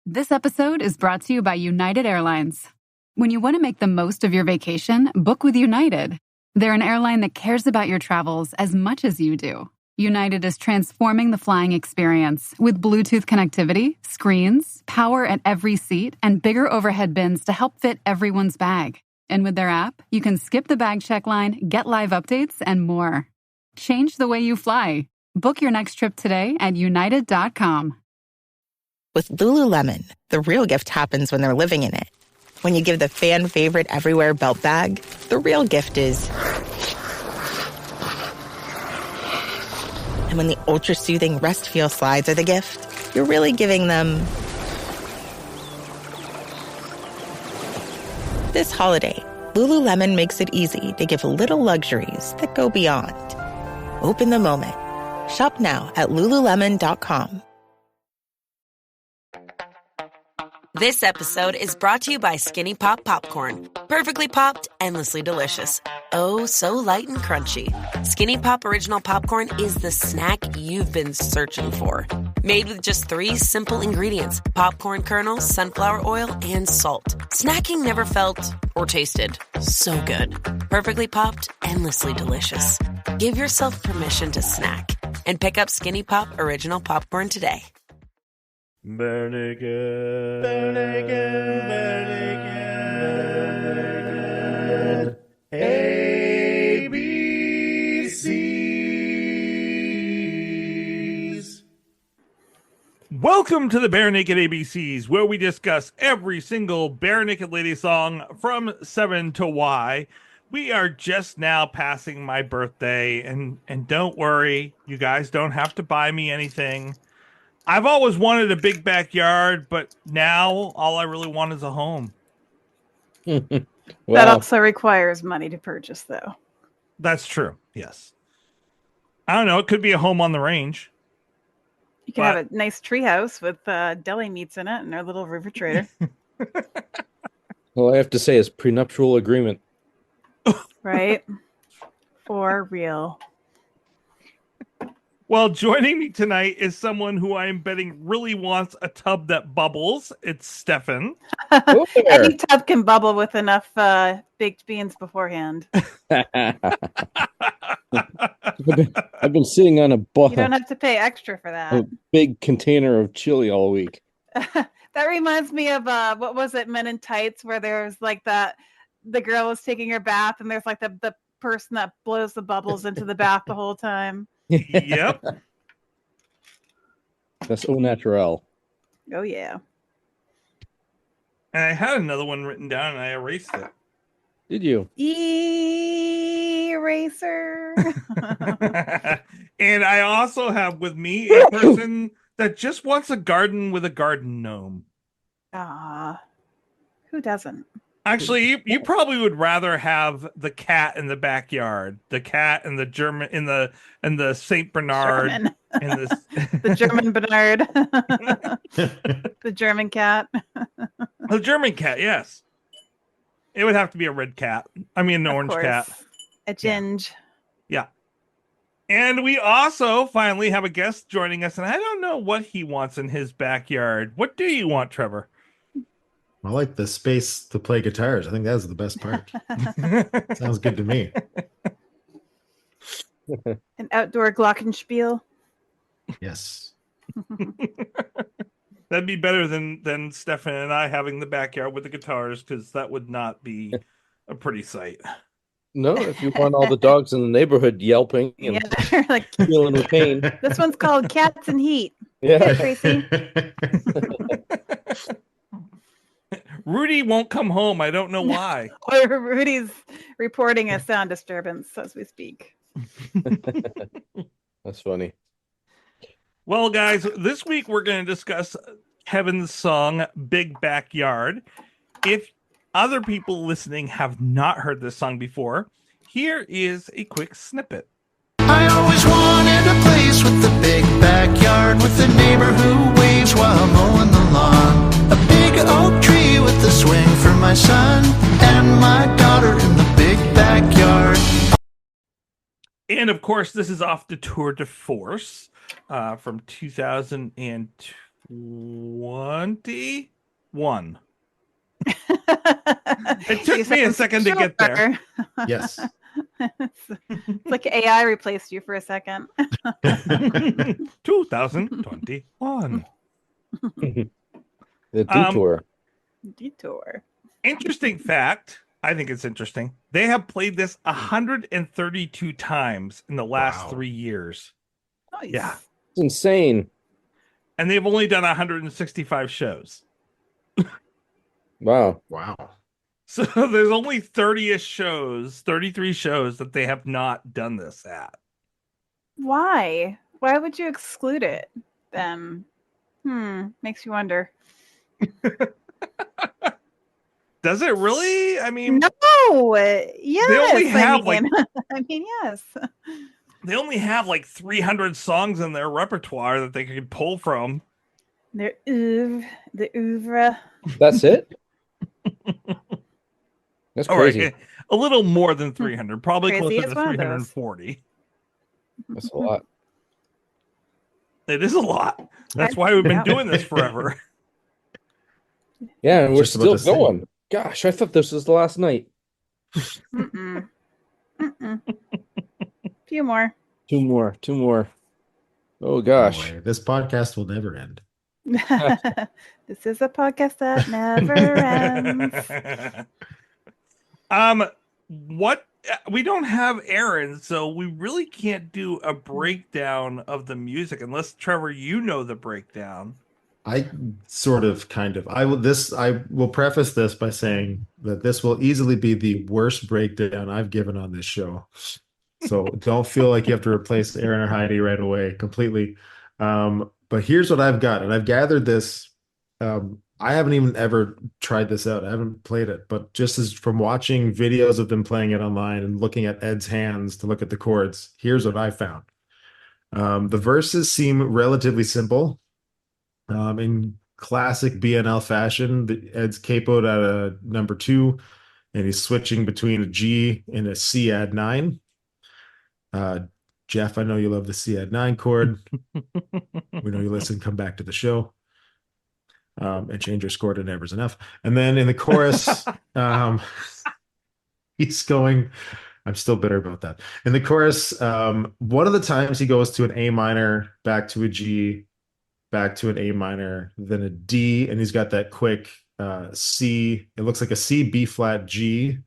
This episode is brought to you by United Airlines. When you want to make the most of your vacation, book with United. They're an airline that cares about your travels as much as you do. United is transforming the flying experience with Bluetooth connectivity, screens, power at every seat, and bigger overhead bins to help fit everyone's bag. And with their app, you can skip the bag check line, get live updates, and more. Change the way you fly. Book your next trip today at united.com. With Lululemon, the real gift happens when they're living in it. When you give the fan favorite everywhere belt bag, the real gift is... And when the ultra-soothing Rest Feel slides are the gift, you're really giving them... This holiday, Lululemon makes it easy to give little luxuries that go beyond. Open the moment. Shop now at Lululemon.com. This episode is brought to you by Skinny Pop Popcorn. Perfectly popped, endlessly delicious. Oh, so light and crunchy. Skinny Pop Original Popcorn is the snack you've been searching for. Made with just 3 simple ingredients: popcorn kernels, sunflower oil, and salt. Snacking never felt or tasted so good. Perfectly popped, endlessly delicious. Give yourself permission to snack and pick up Skinny Pop Original Popcorn today. Bare naked, bare naked, bare naked. ABCs. Welcome to the Bare Naked ABCs, where we discuss every single Bare Naked Lady song from 7 to Y. We are just now passing my birthday, and don't worry, you guys don't have to buy me anything. I've always wanted a big backyard, but now all I really want is a home. Wow. That also requires money to purchase, though. That's true, yes. I don't know, it could be a home on the range. You can have a nice treehouse with deli meats in it and our little refrigerator. All I have to say is prenuptial agreement. Right? For real. Well, joining me tonight is someone who I am betting really wants a tub that bubbles. It's Stefan. Any tub can bubble with enough baked beans beforehand. I've been sitting on You don't have to pay extra for that. a big container of chili all week. That reminds me of what was it, Men in Tights, where there's like that the girl is taking her bath and there's like the person that blows the bubbles into the bath the whole time. Yep. That's au naturel. Oh yeah. And I had another one written down and I erased it. Did you? Eraser. And I also have with me a person that just wants a garden with a garden gnome. Who doesn't? Actually, you probably would rather have the cat in the backyard, the cat and the German in the Saint Bernard, German. and The German Bernard, the German cat. The German cat. Yes, it would have to be a red cat. I mean, an orange cat. A ginge. Yeah. And we also finally have a guest joining us, and I don't know what he wants in his backyard. What do you want, Trevor? I like the space to play guitars. I think that's the best part. Sounds good to me. An outdoor glockenspiel. Yes. That'd be better than Stefan and I having the backyard with the guitars, because that would not be a pretty sight. No, if you want all the dogs in the neighborhood yelping and they're like feeling the pain. This one's called Cats and Heat. Yeah. Hey, Tracy. Rudy won't come home. I don't know why. Or Rudy's reporting a sound disturbance as we speak. That's funny. Well, guys, this week we're going to discuss Kevin's song, Big Backyard. If other people listening have not heard this song before, here is a quick snippet. I always wanted a place with a big backyard, with a neighbor who waves while mowing the lawn. A big oak tree with a swing for my son, and my daughter in the big backyard. And of course, this is off Detour De Force from 2012. 21. It took me a second to get there. Yes. It's like AI replaced you for a second. 2021. The Detour. Detour. Interesting fact. I think it's interesting. They have played this 132 times in the last 3 years. Nice. Yeah. It's insane. And they've only done 165 shows. Wow. Wow. So there's only 30-ish shows, 33 shows that they have not done this at. Why? Why would you exclude it then? Makes you wonder. Does it really? I mean, no. Yes. They only have I mean, yes. They only have like 300 songs in their repertoire that they could pull from. The oeuvre. That's it? That's crazy. Right. A little more than 300, probably Crazy closer to 340. That's a lot. It is a lot. That's why we've been doing this forever. Yeah, and we're Just about still to say. going. Gosh, I thought this was the last night. Few more. Two more. Oh No gosh. way. This podcast will never end. This is a podcast that never ends. What we don't have Aaron, so we really can't do a breakdown of the music unless Trevor, you know the breakdown. I will preface this by saying that this will easily be the worst breakdown I've given on this show. So don't feel like you have to replace Aaron or Heidi right away completely. But here's what I've got, and I've gathered this. I haven't even ever tried this out. I haven't played it, but just as from watching videos of them playing it online and looking at Ed's hands to look at the chords, here's what I found. The verses seem relatively simple. In classic BNL fashion, Ed's capoed at a number 2, and he's switching between a G and a C add 9. Jeff, I know you love the C add 9 chord. We know you listen, come back to the show. And change your score to Never's Enough. And then in the chorus, he's going, I'm still bitter about that. In the chorus, one of the times he goes to an A minor, back to a G, back to an A minor, then a D, and he's got that quick C. It looks like a C, B flat, G.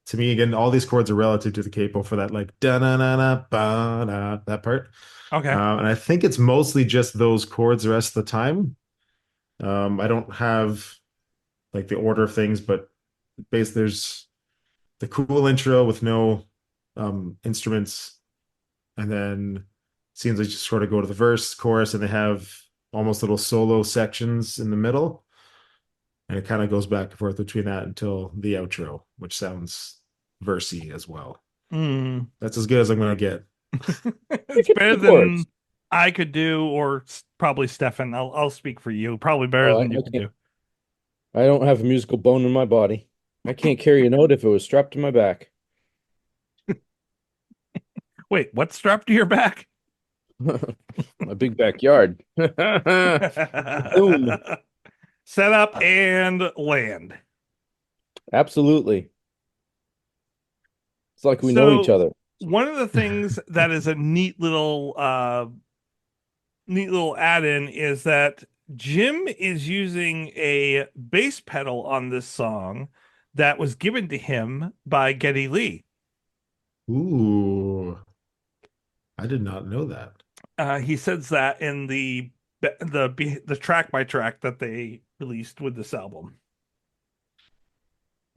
To me, again, all these chords are relative to the capo for that, like da na na na ba na, that part. Okay. And I think it's mostly just those chords the rest of the time. I don't have like the order of things, but there's the cool intro with no instruments, and then seems like just sort of go to the verse, chorus, and they have almost little solo sections in the middle, and it kind of goes back and forth between that until the outro, which sounds versy as well. That's as good as I'm going to get. It's better than I could do, or probably Stefan. I'll speak for you. Probably better than you could do. I don't have a musical bone in my body. I can't carry a note if it was strapped to my back. Wait, what's strapped to your back? My big backyard. Boom. Set up and land. Absolutely. It's like we know each other. One of the things that is a neat little add-in is that Jim is using a bass pedal on this song that was given to him by Geddy Lee. Ooh, I did not know that. He says that in the track by track that they released with this album.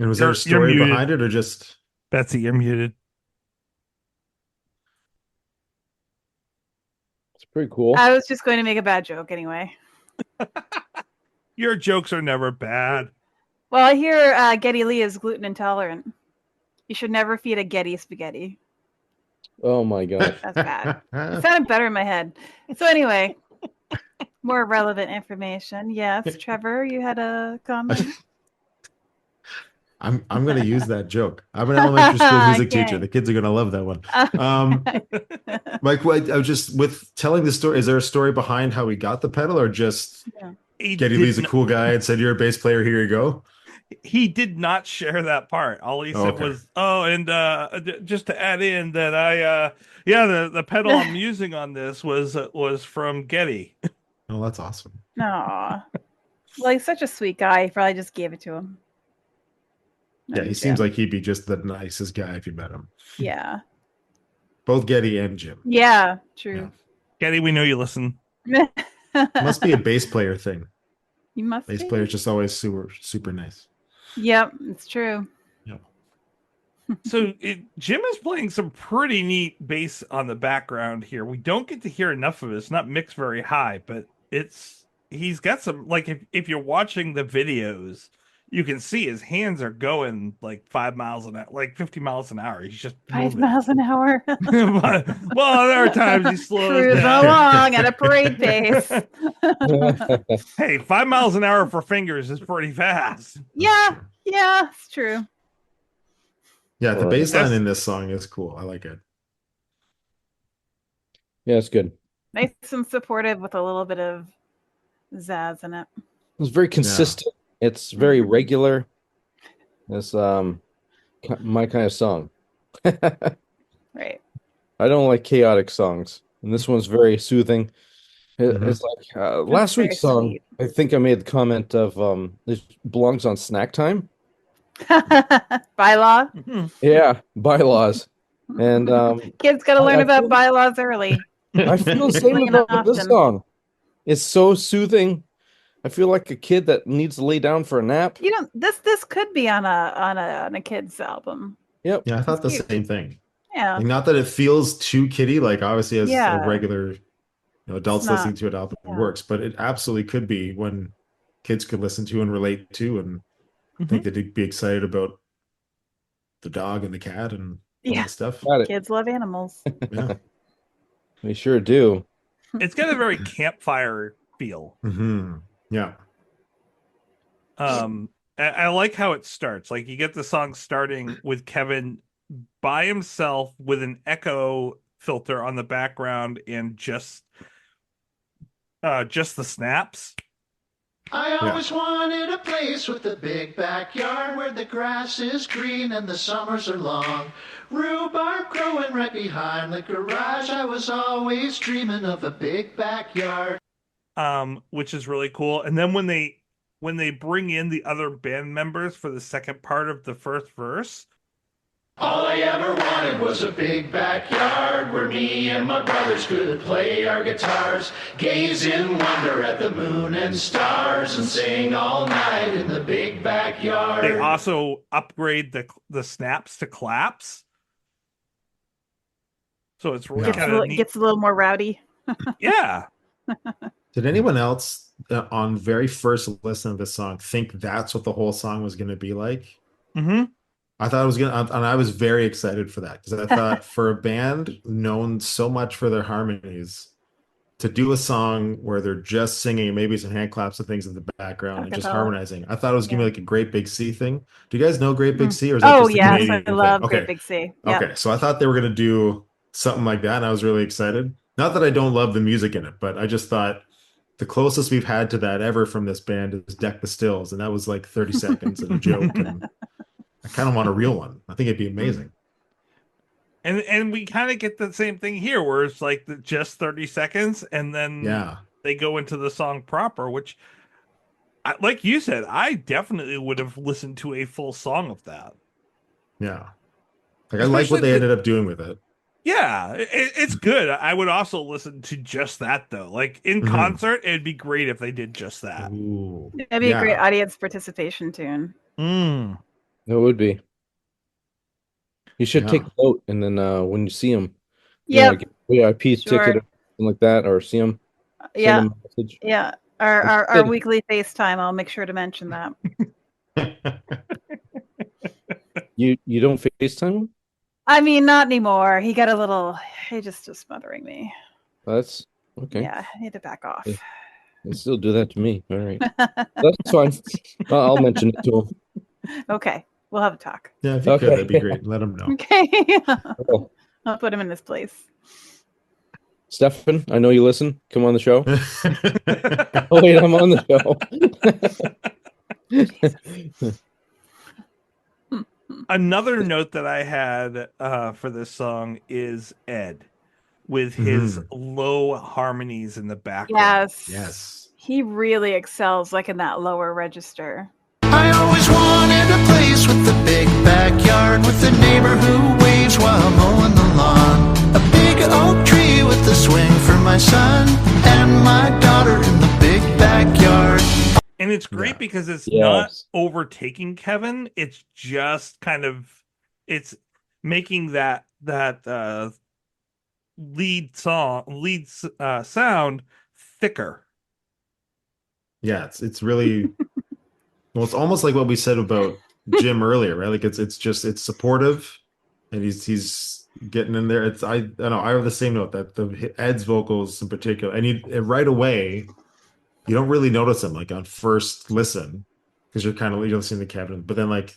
And was there a story behind it, or just Betsy? You're muted. It's pretty cool. I was just going to make a bad joke anyway. Your jokes are never bad. Well, I hear Geddy Lee is gluten intolerant. You should never feed a Geddy spaghetti. Oh my god, that's bad. It sounded better in my head. So anyway, more relevant information. Yes, Trevor, you had a comment. I'm going to use that joke. I'm an elementary school music teacher. The kids are going to love that one. Mike, I was just with telling the story. Is there a story behind how we got the pedal, or just Geddy Lee's a cool guy and said, "You're a bass player. Here you go." He did not share that part. All he said was, "Oh, and just to add in that the pedal I'm using on this was from Geddy." Oh, that's awesome. Aw. Well, he's such a sweet guy. He probably just gave it to him. Yeah, he seems like he'd be just the nicest guy if you met him. Yeah. Both Geddy and Jim. Yeah, true. Yeah. Geddy, we know you listen. Must be a bass player thing. You must Bass be. players just always super nice. Yep, it's true. Yep. So Jim is playing some pretty neat bass on the background here. We don't get to hear enough of it. It's not mixed very high, but he's got some, like, if you're watching the videos, you can see his hands are going like 5 miles an hour, like 50 miles an hour. He's just 5 miles an hour. Well, there are times he slows Cruise down. along at a parade pace. Hey, 5 miles an hour for fingers is pretty fast. Yeah, it's true. Yeah, the bass line in this song is cool. I like it. Yeah, it's good. Nice and supportive with a little bit of zazz in it. It's very consistent. Yeah. It's very regular. It's my kind of song. Right. I don't like chaotic songs, and this one's very soothing. It's like last week's song. Sweet. I think I made the comment of it belongs on snack time. Bylaw. Yeah, bylaws. And kids got to learn about bylaws early. I feel the same about this song. It's so soothing. I feel like a kid that needs to lay down for a nap. You know, this could be on a kid's album. Yep. Yeah, I thought the same thing. Yeah. Like, not that it feels too kiddie, like obviously as a regular adults listening to an album works, but it absolutely could be when kids could listen to and relate to, and I think they'd be excited about the dog and the cat and all that stuff. Kids love animals. Yeah. They sure do. It's got a very campfire feel. Mm-hmm. Yeah. I like how it starts. Like, you get the song starting with Kevin by himself with an echo filter on the background and just the snaps. I always wanted a place with a big backyard where the grass is green and the summers are long. Rhubarb growing right behind the garage. I was always dreaming of a big backyard. Which is really cool. And then when they bring in the other band members for the second part of the first verse, all I ever wanted was a big backyard where me and my brothers could play our guitars, gaze in wonder at the moon and stars, and sing all night in the big backyard. They also upgrade the snaps to claps. So it's really gets a little more rowdy. Yeah. Did anyone else on very first listen of this song think that's what the whole song was going to be like? Mm-hmm. I thought it was and I was very excited for that, because I thought for a band known so much for their harmonies, to do a song where they're just singing, maybe some hand claps and things in the background and just harmonizing, I thought it was gonna be like a Great Big Sea thing. Do you guys know Great Big Sea, or is that just a Canadian I love thing? Great Big Sea. Yep. Okay, so I thought they were gonna do something like that, and I was really excited. Not that I don't love the music in it, but I just thought the closest we've had to that ever from this band is Deck the Stills, and that was like 30 seconds and a joke. And I kind of want a real one. I think it'd be amazing. And we kind of get the same thing here, where it's like just 30 seconds, and then they go into the song proper, which, like you said, I definitely would have listened to a full song of that. Yeah. Like, I like what they ended up doing with it. Yeah, it's good. I would also listen to just that, though. Like, in concert, it'd be great if they did just that. Ooh. That'd be a great audience participation tune. It would be. You should take note, and then when you see them, like VIP ticket or something like that, or see them. Yeah. Yeah. Our weekly FaceTime, I'll make sure to mention that. You don't FaceTime him? I mean, not anymore. He got he just was smothering me. That's okay. Yeah, I need to back off. They still do that to me. All right. That's fine. I'll mention it to him. Okay. We'll have a talk. Yeah, if you could, that'd be great. Let him know. Okay. I'll put him in his place. Stefan, I know you listen. Come on the show. Oh wait, I'm on the show. Another note that I had for this song is Ed with his low harmonies in the background. Yes. He really excels like in that lower register. I always wanted a place with a big backyard, with a neighbor who waves while mowing the lawn. A big oak tree with a swing for my son and my daughter in the big backyard. And it's great because it's not overtaking Kevin. It's just kind of, it's making that lead sound thicker. Yeah, it's really well, it's almost like what we said about Jim earlier, right? Like it's supportive, and he's getting in there. I don't know, I have the same note that the Ed's vocals in particular, and right away you don't really notice him like on first listen because you're listening to Kevin, but then like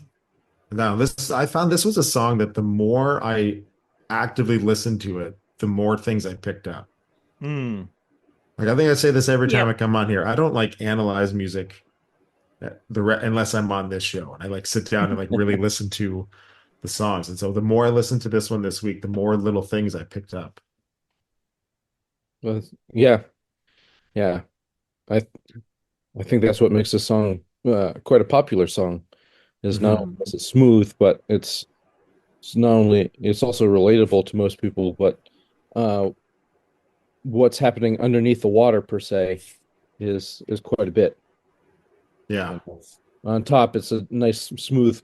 now I found this was a song that the more I actively listened to it, the more things I picked up. Like I think I say this every time I come on here. I don't like analyze music unless I'm on this show, and I like sit down and like really listen to the songs. And so the more I listened to this one this week, the more little things I picked up. Well, yeah. I think that's what makes this song quite a popular song. Is not only is it smooth, but it's also relatable to most people. But what's happening underneath the water per se is quite a bit. Yeah. On top, it's a nice smooth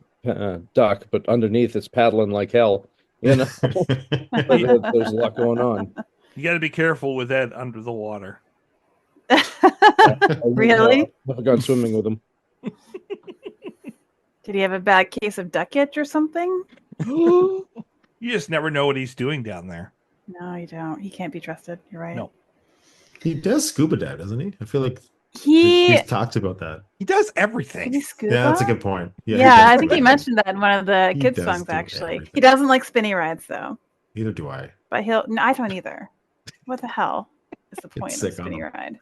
duck, but underneath, it's paddling like hell. There's a lot going on. You got to be careful with Ed under the water. Really? I've gone swimming with him. Did he have a bad case of duck itch or something? You just never know what he's doing down there. No, you don't. He can't be trusted. You're right. No. He does scuba dive, doesn't he? I feel like he's talked about that. He does everything. Yeah, that's a good point. Yeah, I think he mentioned that in one of the kids' songs, actually. Everything. He doesn't like spinny rides, though. Neither do I. But I don't either. What the hell is the point of a spinny ride?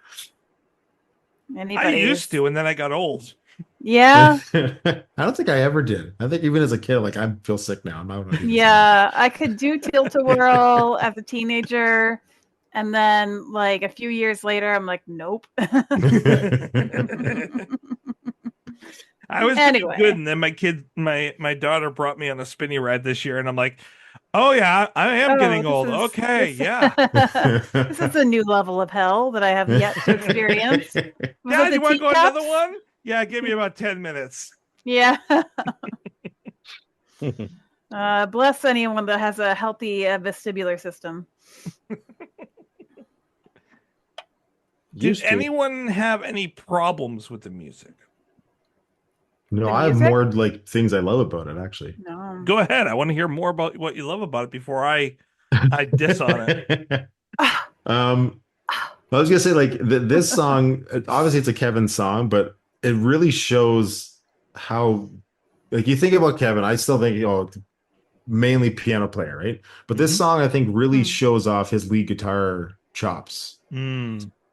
I used to, and then I got old. Yeah. I don't think I ever did. I think even as a kid, like I feel sick now. I'm not gonna do this anymore. I could do tilt-a-whirl as a teenager, and then like a few years later, I'm like, nope. I was doing good, and then my daughter brought me on a spinny ride this year, and I'm like, oh yeah, I am getting old. Okay, yeah. This is a new level of hell that I have yet to experience. Dad, you want to go another one? Yeah, give me about 10 minutes. Yeah. Bless anyone that has a healthy vestibular system. Did anyone have any problems with the music? No, I have more like things I love about it, actually. No. Go ahead. I want to hear more about what you love about it before I diss on it. I was gonna say like this song. Obviously, it's a Kevin song, but it really shows how, like, you think about Kevin. I still think mainly piano player, right? But this song, I think, really shows off his lead guitar chops.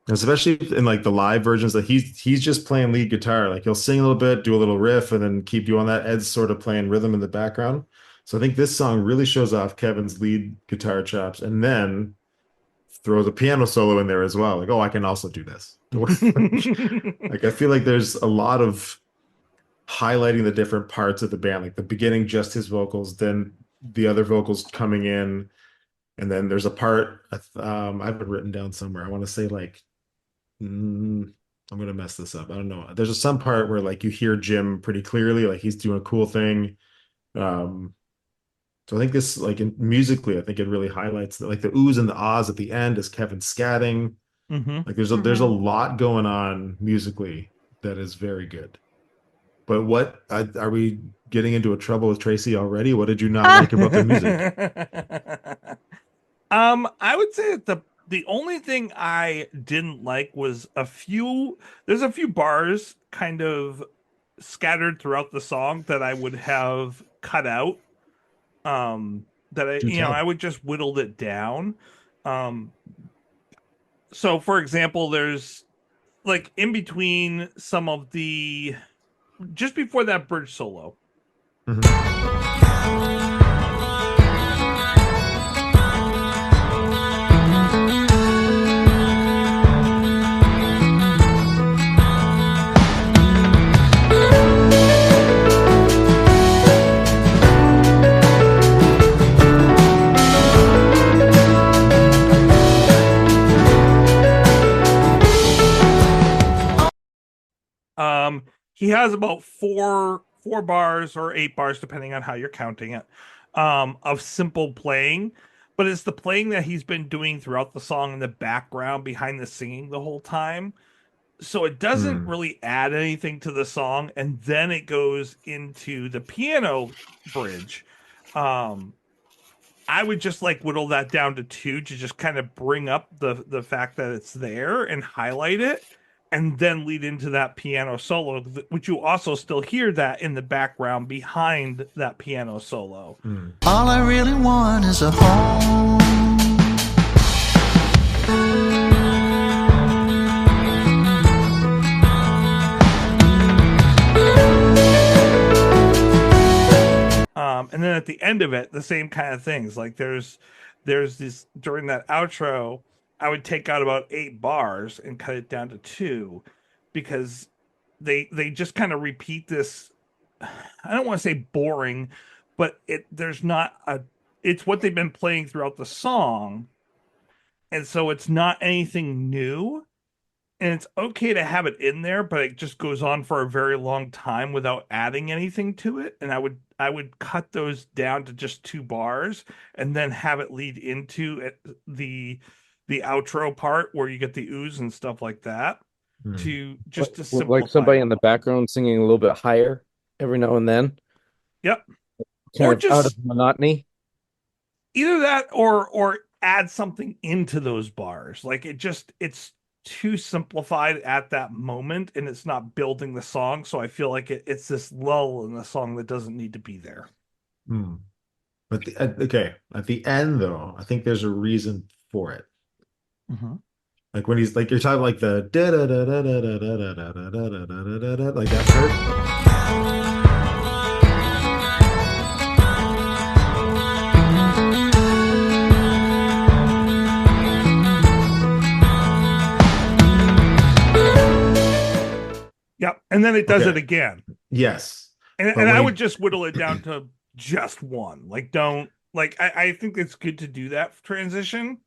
Especially in like the live versions that he's just playing lead guitar. Like he'll sing a little bit, do a little riff, and then keep doing that. Ed's sort of playing rhythm in the background. So I think this song really shows off Kevin's lead guitar chops, and then throws a piano solo in there as well. Like, oh, I can also do this. Like I feel like there's a lot of highlighting the different parts of the band. Like the beginning, just his vocals, then the other vocals coming in, and then there's a part I have it written down somewhere. I want to say like. I'm gonna mess this up. I don't know. There's some part where like you hear Jim pretty clearly, like he's doing a cool thing. So I think this, like musically, I think it really highlights like the oohs and the ahs at the end is Kevin scatting. Like there's a lot going on musically that is very good. But what are we getting into a trouble with Tracy already? What did you not like about the music? I would say that the only thing I didn't like was there's a few bars kind of scattered throughout the song that I would have cut out. That I would just whittled it down. So, for example, there's like in between some of just before that bridge solo. He has about four bars or 8 bars, depending on how you're counting it, of simple playing. But it's the playing that he's been doing throughout the song in the background behind the singing the whole time. So it doesn't really add anything to the song. And then it goes into the piano bridge. I would just like whittle that down to 2 to just kind of bring up the fact that it's there and highlight it, and then lead into that piano solo, which you also still hear that in the background behind that piano solo. All I really want is a home. And then at the end of it, the same kind of things. Like there's this during that outro, I would take out about 8 bars and cut it down to 2, because they just kind of repeat this. I don't want to say boring, but it's what they've been playing throughout the song, and so it's not anything new. And it's okay to have it in there, but it just goes on for a very long time without adding anything to it. And I would cut those down to just 2 bars and then have it lead into the outro part where you get the ooze and stuff like that, to simplify. Like somebody in the background singing a little bit higher every now and then. Yep. Kind Or of just out of monotony. Either that or add something into those bars. Like it's too simplified at that moment, and it's not building the song. So I feel like it's this lull in the song that doesn't need to be there. But at the end though, I think there's a reason for it. Like when he's like, you're talking like the da da da da da da da da da da da da da, like that part. Yep. And then it does it again. Yes. And I would just whittle it down to just 1. Like, don't, like, I think it's good to do that transition.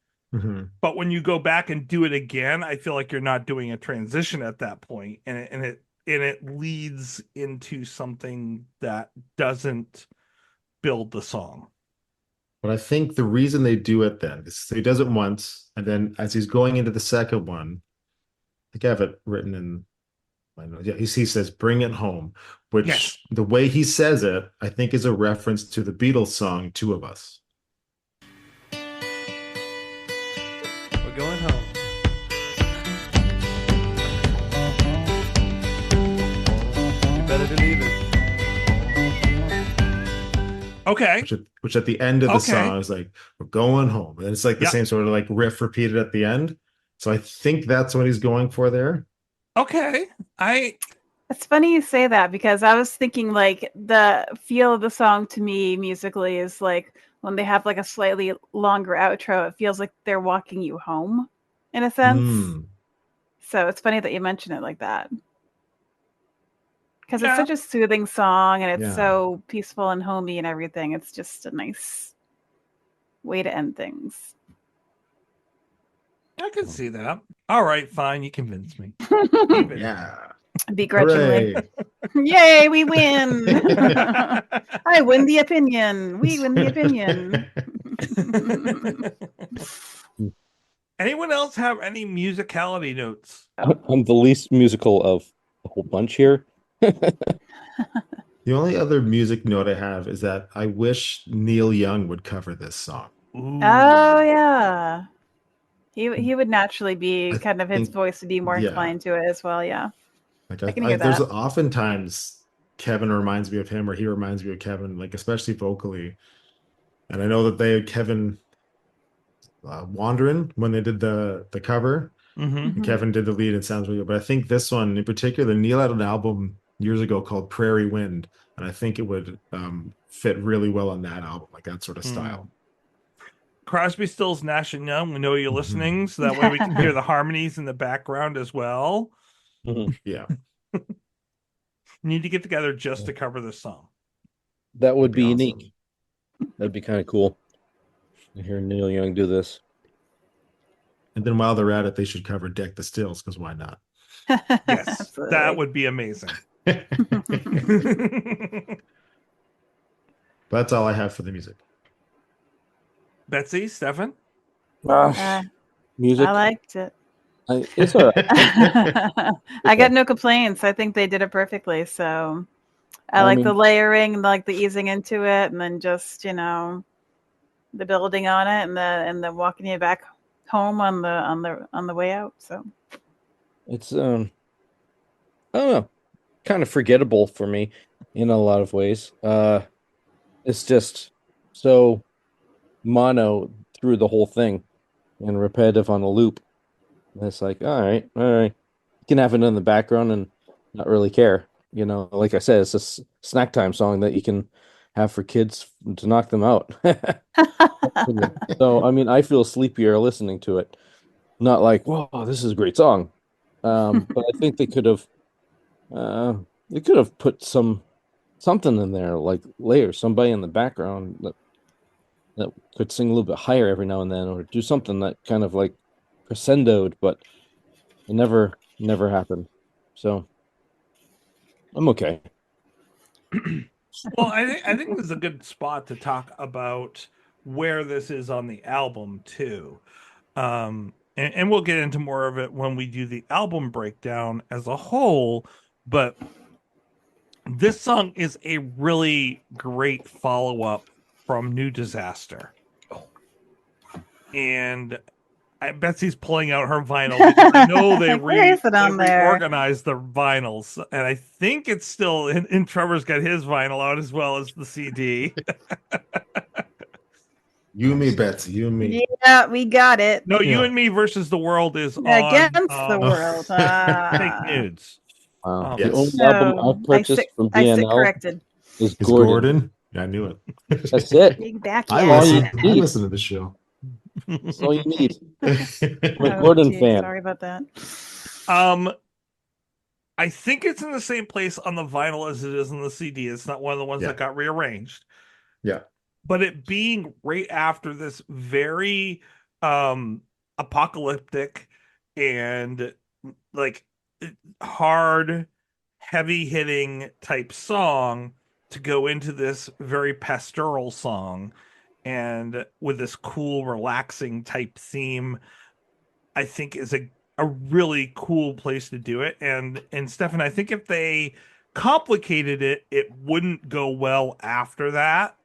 But when you go back and do it again, I feel like you're not doing a transition at that point, and it leads into something that doesn't build the song. But I think the reason they do it then is he does it once, and then as he's going into the second one, I think I have it written in my notes. Yeah, he says, "Bring it home," which the way he says it, I think, is a reference to the Beatles song "Two of Us." We're going home. You better believe it. Okay. Which at the end of the song is like, "We're going home," and it's like the same sort of like riff repeated at the end. So I think that's what he's going for there. Okay. It's funny you say that, because I was thinking like the feel of the song to me musically is like when they have like a slightly longer outro, it feels like they're walking you home in a sense. So it's funny that you mention it like that, because it's such a soothing song and it's so peaceful and homey and everything. It's just a nice way to end things. I can see that. All right, fine. You convinced me. Begrudgingly. Yay, we win. I win the opinion. We win the opinion. Anyone else have any musicality notes? I'm the least musical of the whole bunch here. The only other music note I have is that I wish Neil Young would cover this song. Oh yeah. He would naturally be kind of his voice would be more inclined to it as well. Yeah. Like I can hear that. There's oftentimes Kevin reminds me of him, or he reminds me of Kevin, like especially vocally. And I know that they had Kevin Wandering when they did the cover. Mm-hmm. Kevin did the lead. It sounds really good. But I think this one in particular, Neil had an album years ago called Prairie Wind, and I think it would fit really well on that album, like that sort of style. Crosby, Stills, Nash and Young. We know you're listening, so that way we can hear the harmonies in the background as well. Yeah. Need to get together just to cover this song. That would be awesome. unique. That'd be kind of cool to hear Neil Young do this. And then while they're at it, they should cover Deck the Stills, because why not? Yes, Absolutely. that would be amazing. That's all I have for the music. Betsy, Stefan? Music. I liked it. It's all right. I got no complaints. I think they did it perfectly. So I like the layering, like the easing into it, and then just the building on it, and the walking you back home on the way out. So It's I don't know, kind of forgettable for me in a lot of ways. It's just so mono through the whole thing and repetitive on a loop. And it's like, all right. You can have it in the background and not really care. Like I said, it's a snack time song that you can have for kids to knock them out. So, I feel sleepier listening to it. Not like, whoa, this is a great song. But I think they could have put something in there, like layers, somebody in the background that could sing a little bit higher every now and then, or do something that kind of like crescendoed, but it never happened. So I'm okay. Well, I think this is a good spot to talk about where this is on the album too. And we'll get into more of it when we do the album breakdown as a whole, but this song is a really great follow-up from New Disaster. And Betsy's pulling out her vinyl because I know they reorganized the vinyls, and I think it's still in Trevor's got his vinyl out as well as the CD. You and me, Betsy. You and me. Yeah, we got it. No, You and Me versus the World is against on, the world. Fake Nudes. Wow. Yes. The only album I've purchased from BNL corrected. is Is Gordon. Yeah, I knew it. That's it. Big back. I listen to the show. That's all you need. I'm a Oh, Gordon geez, fan. Sorry about that. I think it's in the same place on the vinyl as it is on the CD. It's not one of the ones that got rearranged. Yeah. But it being right after this very apocalyptic and like hard, heavy hitting type song to go into this very pastoral song and with this cool, relaxing type theme, I think is a really cool place to do it. And Stefan, I think if they complicated it, it wouldn't go well after that.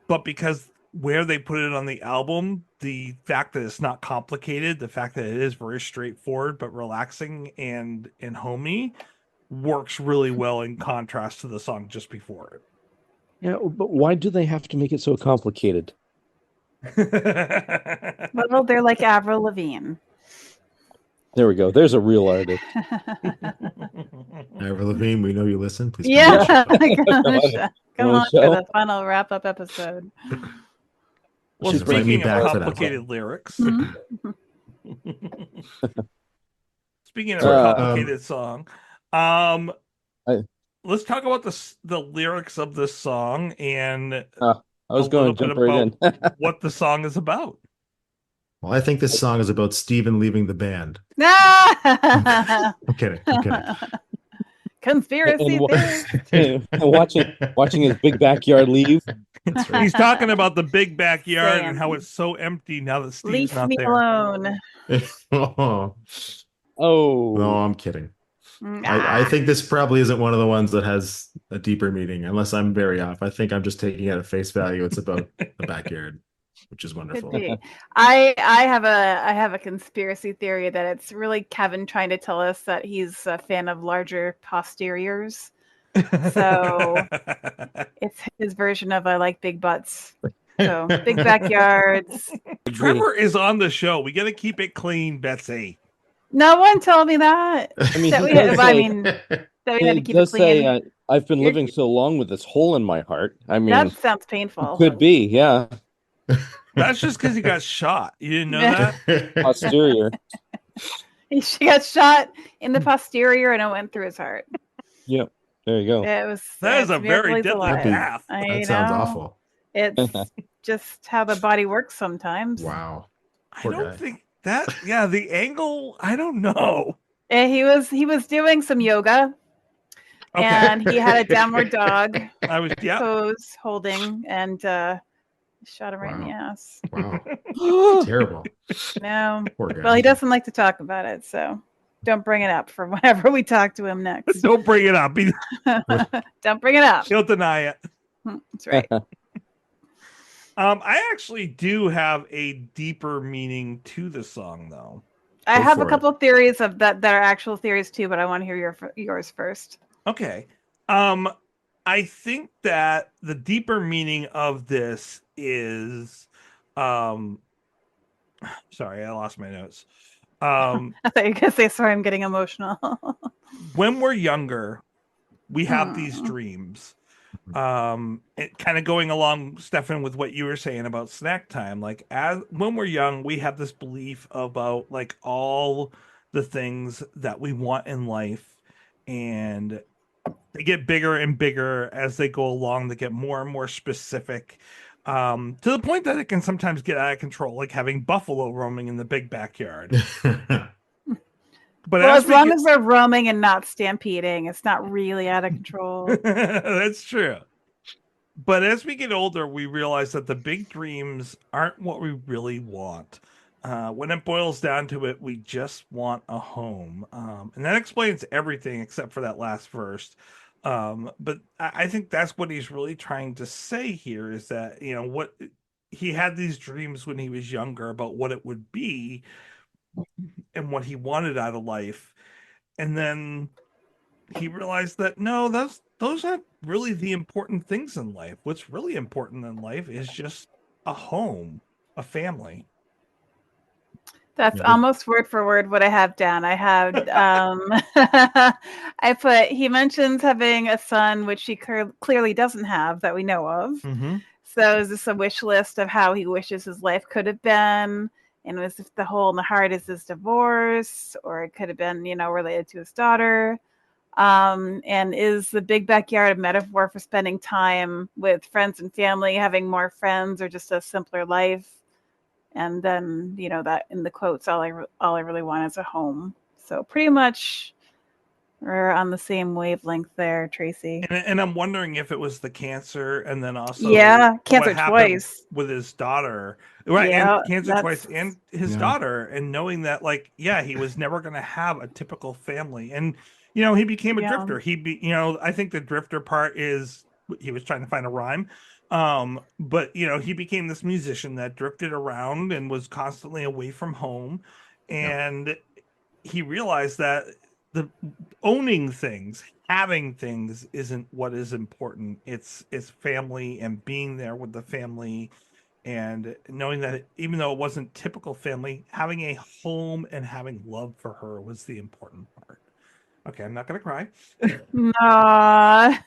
But because where they put it on the album, the fact that it's not complicated, the fact that it is very straightforward but relaxing and homey, works really well in contrast to the song just before it. Yeah, but why do they have to make it so complicated? Well, they're like Avril Lavigne. There we go. There's a real artist. Avril Lavigne, we know you listen. Please. Yeah. Come on show? for the final wrap-up episode. Well, She's bringing me speaking back of to that complicated lyrics, Mhm. speaking of a complicated song, let's talk about the lyrics of this song and I was going to jump right in. what the song is about. Well, I think this song is about Steven leaving the band. Ah! I'm kidding. Conspiracy theory. watching his big backyard leave. That's right. He's talking about the big backyard Sam. and how it's so empty now that Steve's Leave not me there. alone. Oh, Oh, no, I'm kidding. I think this probably isn't one of the ones that has a deeper meaning, unless I'm very off. I think I'm just taking it at face value. It's about the backyard, which is wonderful. Could be. I have a conspiracy theory that it's really Kevin trying to tell us that he's a fan of larger posteriors. So it's his version of I like big butts. So big backyards. Trevor is on the show. We got to keep it clean, Betsy. No one told me that. I mean, That he we does had, I say, mean, that we had to he keep it does say, clean. I've been You're- living so long with this hole in my heart. I mean, That sounds it painful. could be, yeah, That's just because he got shot. You didn't know that? posterior. She got shot in the posterior and it went through his heart. Yep, there you go. It was. That is It's a very he's deadly alive. path. That sounds awful. It's just how the body works sometimes. Wow. I Poor don't guy. think that. Yeah, the angle. I don't know. And he was doing some yoga, Okay, and he had a downward dog I was. Yeah, pose holding, and shot him right in the Wow. ass. Wow. Terrible. No, Poor guy. well, he doesn't like to talk about it, so don't bring it up for whenever we talk to him next. don't bring it up. Don't bring it up. He'll deny it. That's right. I actually do have a deeper meaning to the song, though. I Go have a for couple of theories of that are actual theories too, but I want to hear yours first. Okay. I think that the deeper meaning of this is, sorry, I lost my notes. I thought you were gonna say, "Sorry, I'm getting emotional." When we're younger, we have these dreams. It kind of going along, Stefan, with what you were saying about snack time. Like, as when we're young, we have this belief about like all the things that we want in life, and they get bigger and bigger as they go along. They get more and more specific, to the point that it can sometimes get out of control, like having buffalo roaming in the big backyard. But Well, as as we long get... as they're roaming and not stampeding, it's not really out of control. That's true. But as we get older, we realize that the big dreams aren't what we really want. When it boils down to it, we just want a home. And that explains everything except for that last verse. But I think that's what he's really trying to say here is that, you know, what he had these dreams when he was younger about what it would be and what he wanted out of life. And then he realized that no, those aren't really the important things in life. What's really important in life is just a home, a family. That's almost word for word what I have down. I have I put he mentions having a son, which he clearly doesn't have that we know of. Mm-hmm. So is this a wish list of how he wishes his life could have been? And was if the hole in the heart is his divorce, or it could have been, you know, related to his daughter. And is the big backyard a metaphor for spending time with friends and family, having more friends, or just a simpler life? And then, you know, that in the quotes, all I really want is a home. So pretty much we're on the same wavelength there, Tracy. And I'm wondering if it was the cancer, and then also cancer twice with his daughter, right? Yeah, and cancer twice, and his daughter, and knowing that, like, yeah, he was never going to have a typical family, and you know, he became a drifter. You know, I think the drifter part is he was trying to find a rhyme. But you know, he became this musician that drifted around and was constantly away from home, and he realized that the owning things, having things isn't what is important. It's family and being there with the family, and knowing that even though it wasn't typical family, having a home and having love for her was the important part. Okay, I'm not gonna cry. Aww.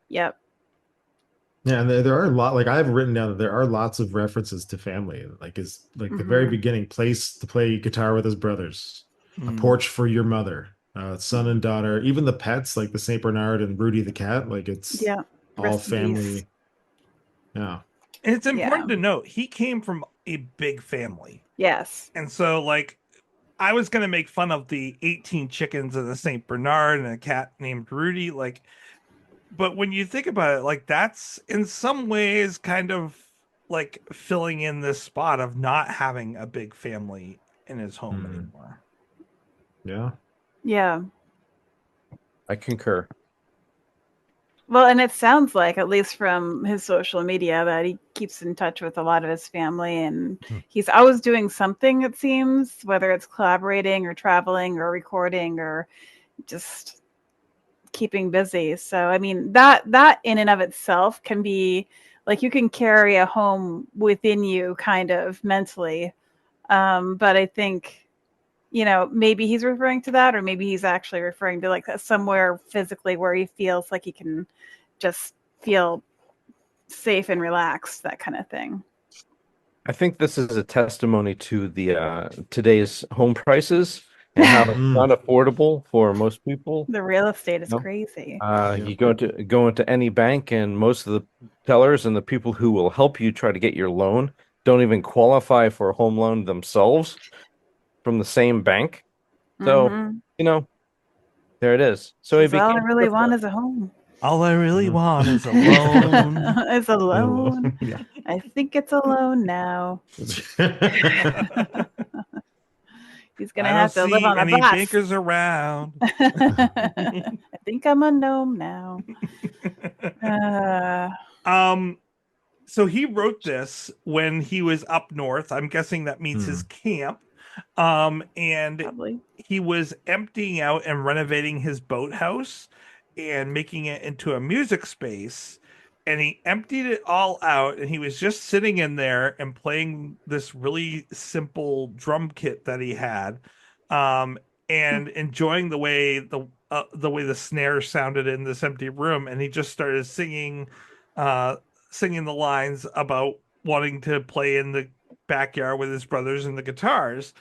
Yep. Yeah, and there are a lot. Like I've written down that there are lots of references to family. Like the very beginning, place to play guitar with his brothers, a porch for your mother, son and daughter, even the pets like the Saint Bernard and Rudy the cat. Like it's all family. Yeah, and it's important to note he came from a big family. Yes, and so like I was gonna make fun of the 18 chickens and the Saint Bernard and a cat named Rudy, like. But when you think about it, like that's in some ways kind of like filling in this spot of not having a big family in his home anymore. Yeah. Yeah. I concur. Well, and it sounds like, at least from his social media, that he keeps in touch with a lot of his family, and he's always doing something, it seems, whether it's collaborating or traveling or recording or just keeping busy. So I mean, that in and of itself can be like, you can carry a home within you kind of mentally, But I think, maybe he's referring to that, or maybe he's actually referring to like somewhere physically where he feels like he can just feel safe and relaxed, that kind of thing. I think this is a testimony to the today's home prices and how it's not affordable for most people. The real estate is crazy. You go into any bank, and most of the tellers and the people who will help you try to get your loan don't even qualify for a home loan themselves from the same bank. So, there it is. So all I really want is a home. All I really want is a loan. Is a loan. Yeah. I think it's a loan now. He's gonna have to live on a bus. Bankers around. I think I'm a gnome now. So he wrote this when he was up north. I'm guessing that means his camp. And probably. He was emptying out and renovating his boathouse and making it into a music space, and he emptied it all out, and he was just sitting in there and playing this really simple drum kit that he had, and enjoying the way the snare sounded in this empty room. And he just started singing the lines about wanting to play in the backyard with his brothers and the guitars,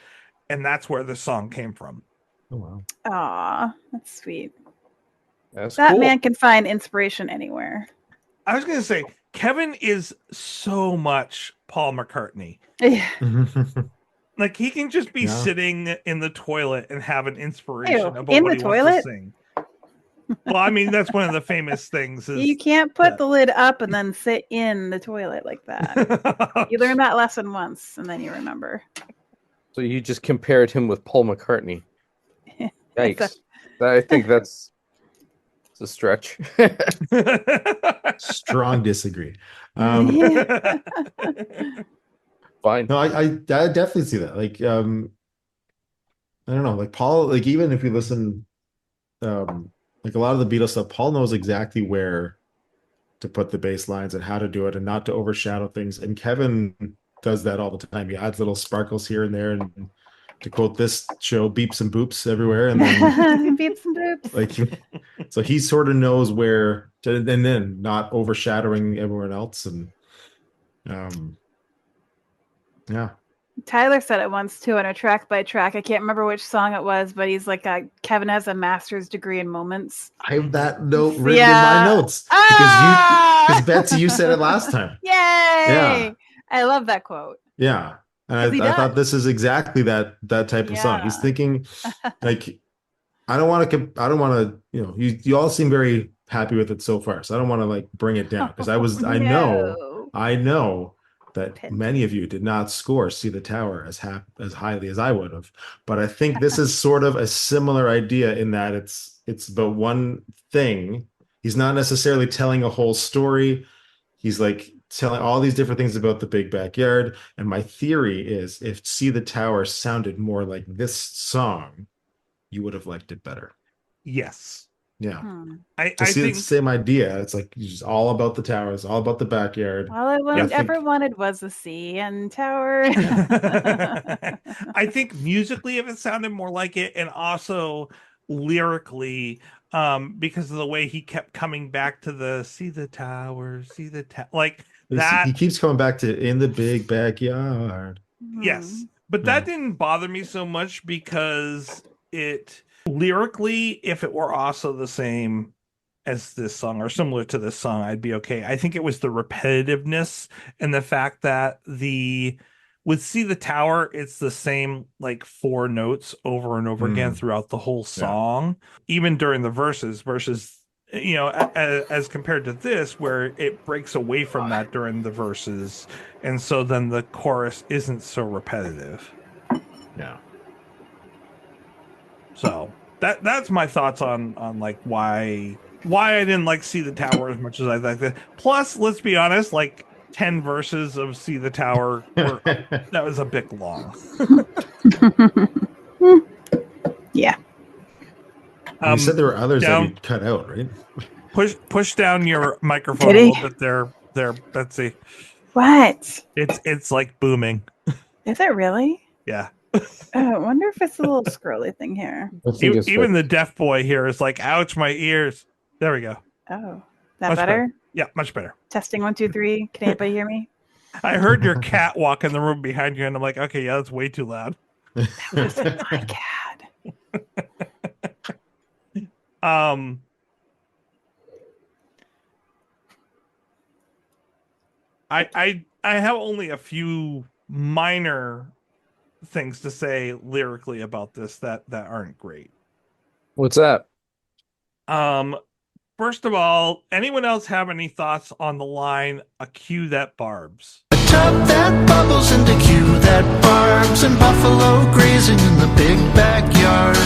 and that's where the song came from. Oh wow! Aw, that's sweet. That's that cool. Man can find inspiration anywhere. I was going to say, Kevin is so much Paul McCartney. Yeah. Like, he can just be sitting in the toilet and have an inspiration about what he wants to sing. Well, I mean, that's one of the famous things. You can't put the lid up and then sit in the toilet like that. You learn that lesson once, and then you remember. So you just compared him with Paul McCartney. Yikes. I think that's a stretch. Strong disagree. Fine. No, I definitely see that. Like, I don't know, like Paul, like even if you listen, like a lot of the Beatles stuff, Paul knows exactly where to put the bass lines and how to do it and not to overshadow things. And Kevin does that all the time. He adds little sparkles here and there, and to quote this show, beeps and boops everywhere, and then beeps and boops. Like, so he sort of knows where to, and then not overshadowing everyone else. And yeah. Tyler said it once too on a track by track. I can't remember which song it was, but he's like, Kevin has a master's degree in moments. I have that note written in my notes because Betsy, you said it last time. Yay! Yeah. I love that quote. Yeah. And I thought this is exactly that type of song. He's thinking like, I don't want to, you all seem very happy with it so far. So I don't want to like bring it down because I know that many of you did not score See the Tower as highly as I would have. But I think this is sort of a similar idea in that it's about one thing. He's not necessarily telling a whole story. He's like telling all these different things about the big backyard. And my theory is if See the Tower sounded more like this song, you would have liked it better. Yes. Yeah. I think it's the same idea. It's like it's all about the tower. It's all about the backyard. All I ever wanted was a sea and tower. I think musically, if it sounded more like it, and also lyrically, because of the way he kept coming back to the see the tower, like that. He keeps coming back to in the big backyard. Yes, but that didn't bother me so much because it lyrically, if it were also the same as this song or similar to this song, I'd be okay. I think it was the repetitiveness and the fact that with See the Tower, it's the same like 4 notes over and over again throughout the whole song, even during the verses versus, as compared to this, where it breaks away from that during the verses. And so then the chorus isn't so repetitive. Yeah. So that's my thoughts on like why I didn't like See the Tower as much as I liked it. Plus, let's be honest, like 10 verses of See the Tower that was a bit long. Yeah. You said there were others that you cut out, right? Push down your microphone a little bit there, Betsy. What? It's like booming. Is it really? Yeah. I wonder if it's a little scrolly thing here. I think it's Even the deaf boy here is like, ouch, my ears. There we go. Oh, that Much better? Yeah, much better. Testing 1, 2, 3. Can anybody hear me? I heard your cat walk in the room behind you, and I'm like, okay, yeah, that's way too loud. That wasn't my cat. I have only a few minor things to say lyrically about this that aren't great. What's that? First of all, anyone else have any thoughts on the line "a cue that barbs"? A tub that bubbles into cue that barbs and buffalo grazing in the big backyard.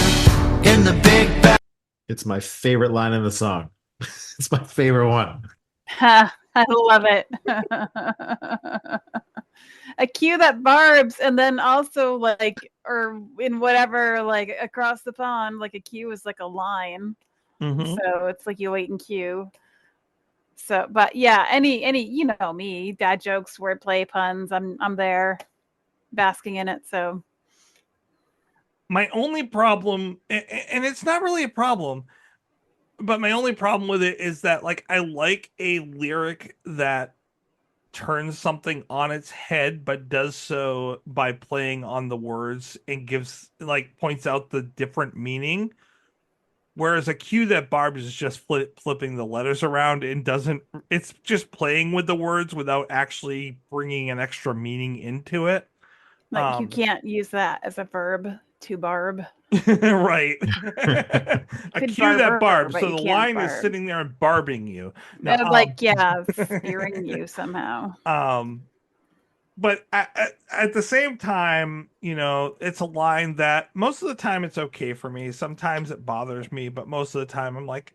In the big back. It's my favorite line in the song. It's my favorite one. Ha, I love it. A cue that barbs, and then also like, or in whatever, like across the pond, like a cue is like a line. Mm-hmm. So it's like you wait in queue. So, but yeah, any you know me, dad jokes, wordplay, puns. I'm there, basking in it. So My only problem, and it's not really a problem, but my only problem with it is that, like, I like a lyric that turns something on its head, but does so by playing on the words and gives, like, points out the different meaning. Whereas a cue that barbs is just flipping the letters around and doesn't, it's just playing with the words without actually bringing an extra meaning into it. like you can't use that as a verb to barb. Right. A Could cue that barber, barbs. but So you the can't line is barb. sitting there and barbing you. Now, Like, yeah, spearing you somehow. But at the same time, you know, it's a line that most of the time it's okay for me. Sometimes it bothers me, but most of the time I'm like,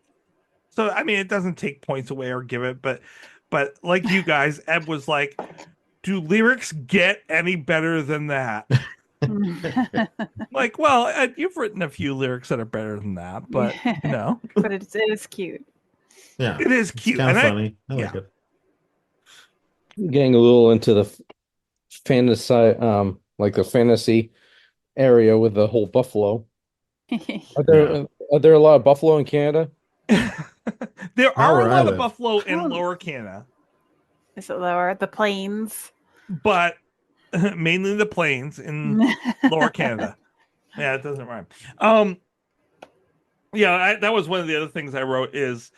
so I mean, it doesn't take points away or give it, but like you guys, Ed was like, do lyrics get any better than that? Like, well, Ed, you've written a few lyrics that are better than that, but you know, But it is cute. Yeah, it is cute. Kind And of funny. I like yeah. it. Getting a little into the fantasy, like the fantasy area with the whole buffalo. Are there a lot of buffalo in Canada? There Not are a where I lot of live. buffalo in Lower Canada, Is it lower? The plains. but mainly the plains in Lower Canada. Yeah, it doesn't rhyme. Yeah, that was one of the other things I wrote is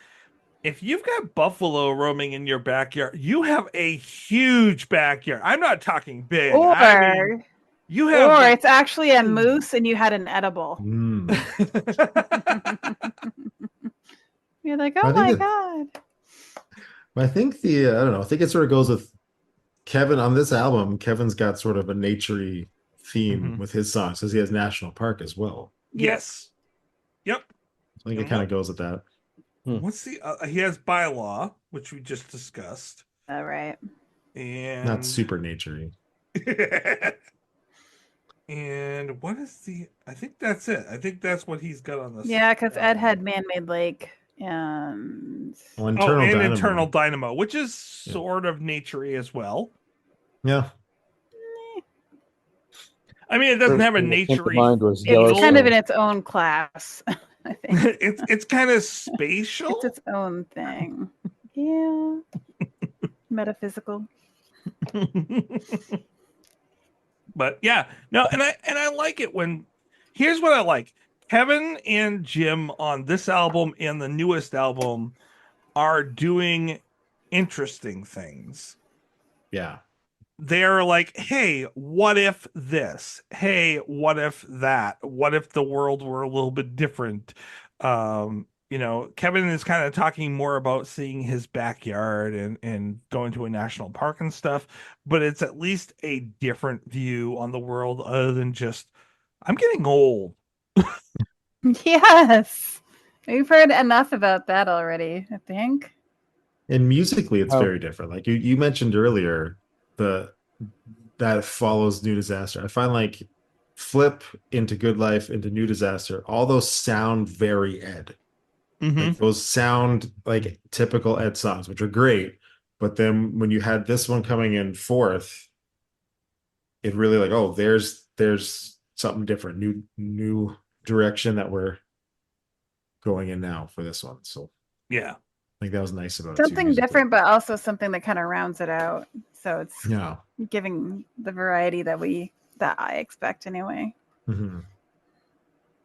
if you've got buffalo roaming in your backyard, you have a huge backyard. I'm not talking big. Or, I mean, you have. or it's actually a moose and you had an edible. You're like, oh my God. I think I don't know. I think it sort of goes with Kevin on this album. Kevin's got sort of a naturey theme with his songs because he has National Park as well. Yes. Yep. I think it kind of goes with that. What's the? He has Bylaw, which we just discussed. All right. And not super naturey. And what is the? I think that's it. I think that's what he's got on this. Yeah, because Ed had Man-Made Lake and Internal Dynamo, which is sort of naturey as well. Yeah. I mean, it doesn't have a naturey. It's kind of in its own class. I think it's kind of spatial. It's its own thing. Yeah. Metaphysical. But yeah, no, and I like it when. Here's what I like: Kevin and Jim on this album and the newest album are doing interesting things. Yeah. They're like, hey, what if this? Hey, what if that? What if the world were a little bit different? You know, Kevin is kind of talking more about seeing his backyard and going to a national park and stuff, but it's at least a different view on the world other than just, I'm getting old. Yes. We've heard enough about that already, I think. And musically, it's very different. Like you mentioned earlier, that follows New Disaster. I find like Flip into Good Life into New Disaster, all those sound very Ed. Like those sound like typical Ed songs, which are great. But then when you had this one coming in fourth, it really like, oh, there's there's something different, new direction that we're going in now for this one. So Yeah. I think that was nice about it. Something different, but also something that kind of rounds it out. So it's giving the variety that I expect anyway. Mm-hmm.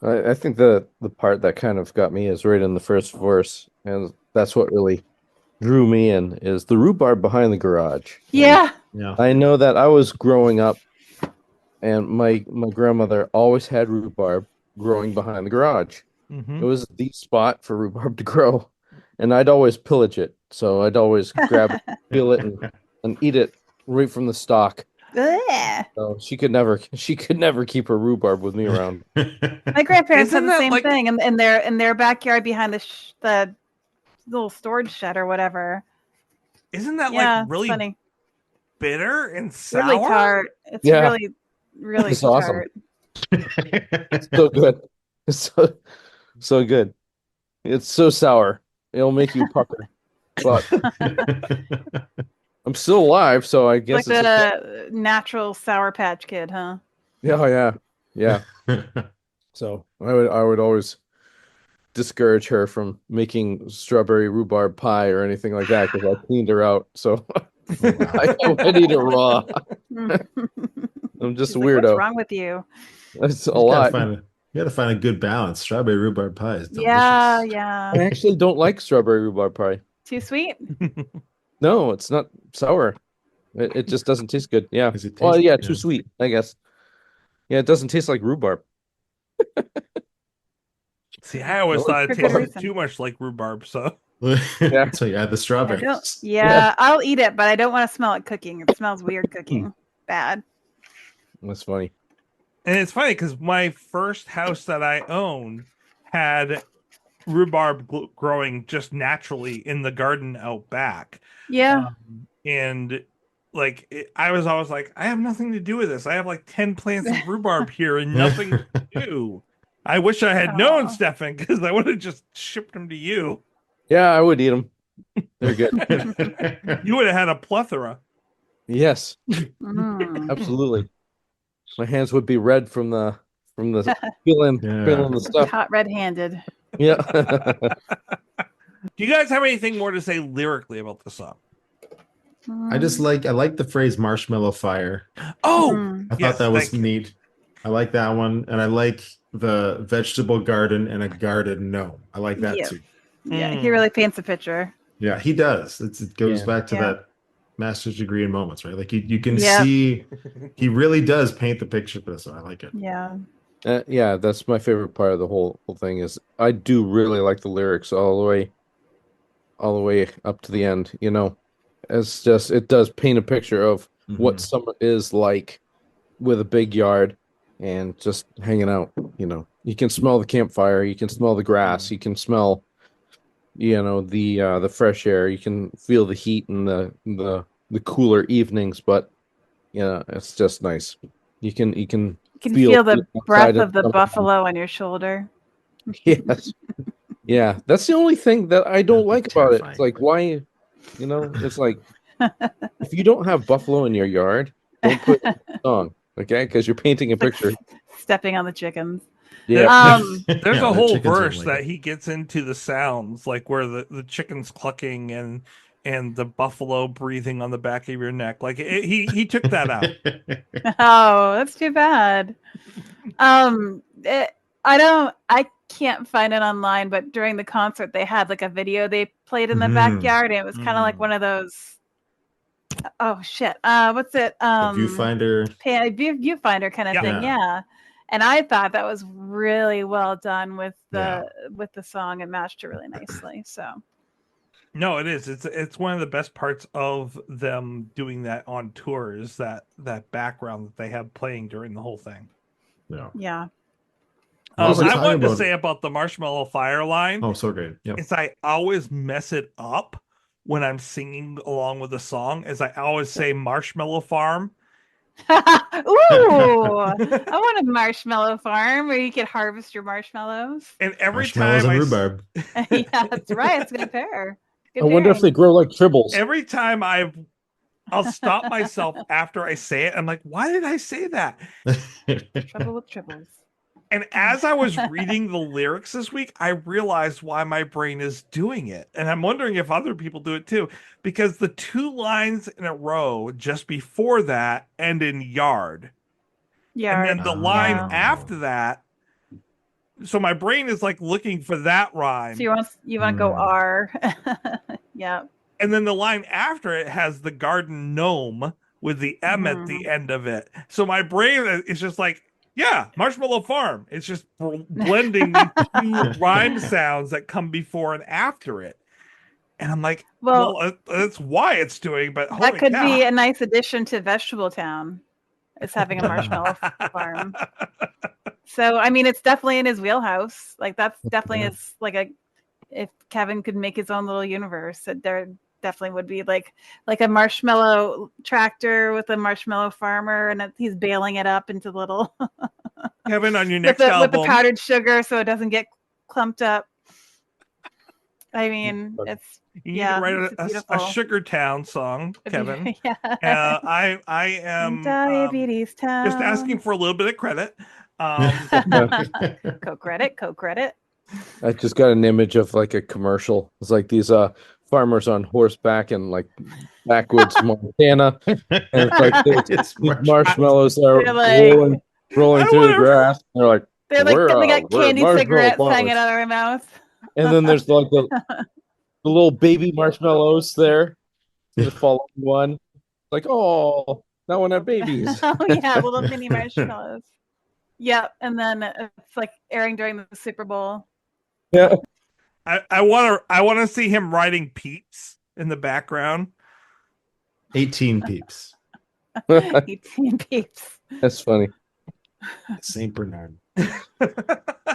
I think the part that kind of got me is right in the first verse, and that's what really drew me in is the rhubarb behind the garage. Yeah. Yeah. I know that I was growing up, and my grandmother always had rhubarb growing behind the garage. Mm-hmm. It was the spot for rhubarb to grow, and I'd always pillage it. So I'd always grab it, peel it, and eat it right from the stalk. So she could never keep her rhubarb with me around. My grandparents had the same thing in their backyard behind the little storage shed or whatever. Isn't that like really funny? Bitter and sour? Really tart. It's really it's tart. Awesome. It's so good. It's so good. It's so sour. It'll make you pucker. But I'm still alive, so I guess like it's a natural Sour Patch Kid, huh? Yeah. So I would always discourage her from making strawberry rhubarb pie or anything like that because I cleaned her out. So I would eat it raw. I'm just a weirdo. What's wrong with you? That's a lot. You got to find a good balance. Strawberry rhubarb pie is delicious. Yeah. I actually don't like strawberry rhubarb pie. Too sweet? No, it's not sour. It just doesn't taste good. Yeah. Too sweet, I guess. Yeah, it doesn't taste like rhubarb. See, I always thought it tasted too much like rhubarb, so. Yeah. So you add the strawberries. I'll eat it, but I don't want to smell it cooking. It smells weird cooking. Bad. That's funny. And it's funny because my first house that I owned had rhubarb growing just naturally in the garden out back. Yeah. And like I was always like, I have nothing to do with this. I have like 10 plants of rhubarb here and nothing to do. I wish I had known, Stefan, because I would have just shipped them to you. Yeah, I would eat them. They're good. You would have had a plethora. Yes, absolutely. My hands would be red from the feeling the stuff. Hot red-handed. Yeah. Do you guys have anything more to say lyrically about the song? I like the phrase marshmallow fire. Oh, I thought that was neat. I like that one, and I like the vegetable garden and a garden gnome. I like that too. Yeah, he really paints a picture. Yeah, he does. It goes back to that master's degree in moments, right? Like you can see he really does paint the picture for this. So I like it. Yeah. Yeah, that's my favorite part of the whole thing is I do really like the lyrics all the way up to the end, you know. It's just it does paint a picture of what summer is like with a big yard and just hanging out, you know. You can smell the campfire, you can smell the grass, you can smell the fresh air, you can feel the heat and the cooler evenings, but it's just nice. You can feel the breath of the buffalo on your shoulder. Yes. Yeah, that's the only thing that I don't like about it. It's like, why, it's like, if you don't have buffalo in your yard, don't put it in the song, okay? Because you're painting a picture. Stepping on the chickens. Yeah. There's a whole verse that he gets into the sounds, like where the chicken's clucking and the buffalo breathing on the back of your neck. Like he took that out. Oh, that's too bad. I can't find it online, but during the concert they had like a video they played in the backyard, and it was kind of like one of those. Oh shit! What's it? Viewfinder. Viewfinder kind of thing. Yeah. And I thought that was really well done with the song. It matched it really nicely. So. No, it is. It's one of the best parts of them doing that on tour is that background that they have playing during the whole thing. Yeah. Yeah. I wanted to say about the Marshmallow Fire line. Oh, so great. Yeah. Is I always mess it up when I'm singing along with the song. Is I always say Marshmallow Farm. Ooh, I want a marshmallow farm where you can harvest your marshmallows. And every marshmallows time and rhubarb. Yeah, that's right. It's a good pair. I wonder if they grow like tribbles. Every time I've I'll stop myself after I say it. I'm like, why did I say that? Trouble with triples. And as I was reading the lyrics this week, I realized why my brain is doing it. And I'm wondering if other people do it too, because the two lines in a row just before that end in yard. Yard. And then the line Yeah. after that. So my brain is like looking for that rhyme. So you want to go R. Yeah. And then the line after it has the garden gnome with the M at the end of it. So my brain is just like, yeah, Marshmallow Farm. It's just blending these two rhyme sounds that come before and after it. And I'm like, well, that's why it's doing, but that could be a nice addition to Vegetable Town. It's having a marshmallow farm. So, I mean, it's definitely in his wheelhouse. Like, that's definitely is like if Kevin could make his own little universe, there definitely would be like a marshmallow tractor with a marshmallow farmer, and he's baling it up into little Kevin on your next album with the powdered sugar so it doesn't get clumped up. I mean, it's you need to write a Sugar Town song, Kevin. Yeah. I am Diabetes Town. Just asking for a little bit of credit. Co-credit. I just got an image of like a commercial. It's like these farmers on horseback in like backwoods Montana, and it's like these marshmallows are like, rolling through the grass. And they got candy cigarettes hanging out of their mouth. And then there's like the little baby marshmallows there. The following one, like, oh, that one had babies. Oh yeah, little mini marshmallows. Yep, and then it's like airing during the Super Bowl. Yeah, I want to see him writing Peeps in the background. 18 Peeps. 18 Peeps. That's funny. Saint Bernard.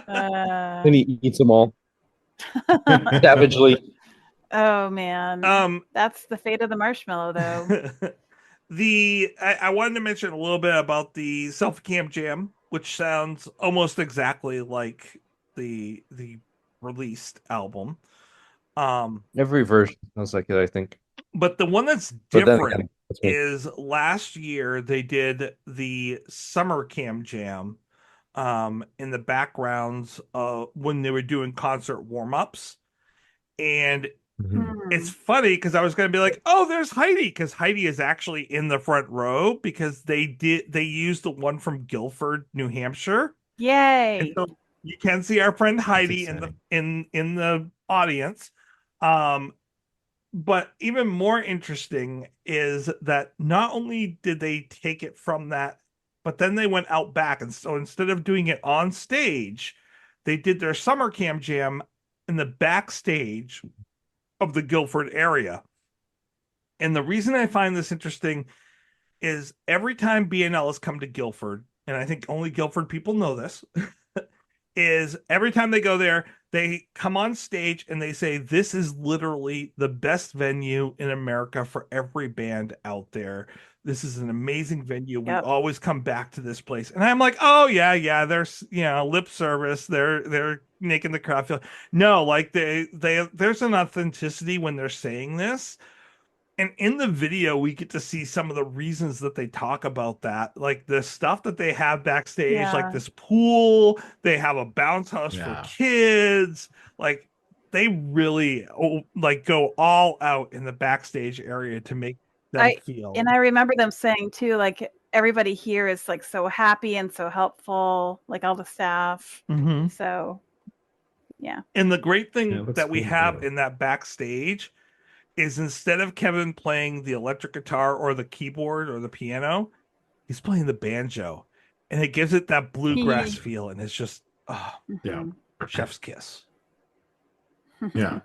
And he eats them all savagely. Oh man, that's the fate of the marshmallow, though. I wanted to mention a little bit about the SelfieCamJam, which sounds almost exactly like the released album. Every version sounds like it, I think. But the one that's different is last year they did the SummerCamJam in the backgrounds when they were doing concert warm-ups. And it's funny because I was going to be like, oh, there's Heidi, because Heidi is actually in the front row because they used the one from Guilford, New Hampshire. Yay. And so you can see our friend Heidi in the audience. But even more interesting is that not only did they take it from that, but then they went out back. And so instead of doing it on stage, they did their SummerCamJam in the backstage of the Guilford area. And the reason I find this interesting is every time BNL has come to Guilford, and I think only Guilford people know this, is every time they go there, they come on stage and they say, this is literally the best venue in America for every band out there. This is an amazing venue. We always come back to this place. And I'm like, oh yeah, there's lip service. They're making the crowd feel. No, like there's an authenticity when they're saying this. And in the video, we get to see some of the reasons that they talk about that, like the stuff that they have backstage, like this pool. They have a bounce house for kids. Like they really go all out in the backstage area to make them feel. And I remember them saying too, like everybody here is like so happy and so helpful, like all the staff. So, yeah. And the great thing that we have in that backstage is instead of Kevin playing the electric guitar or the keyboard or the piano, he's playing the banjo, and it gives it that bluegrass feel, and it's just chef's kiss. Yeah.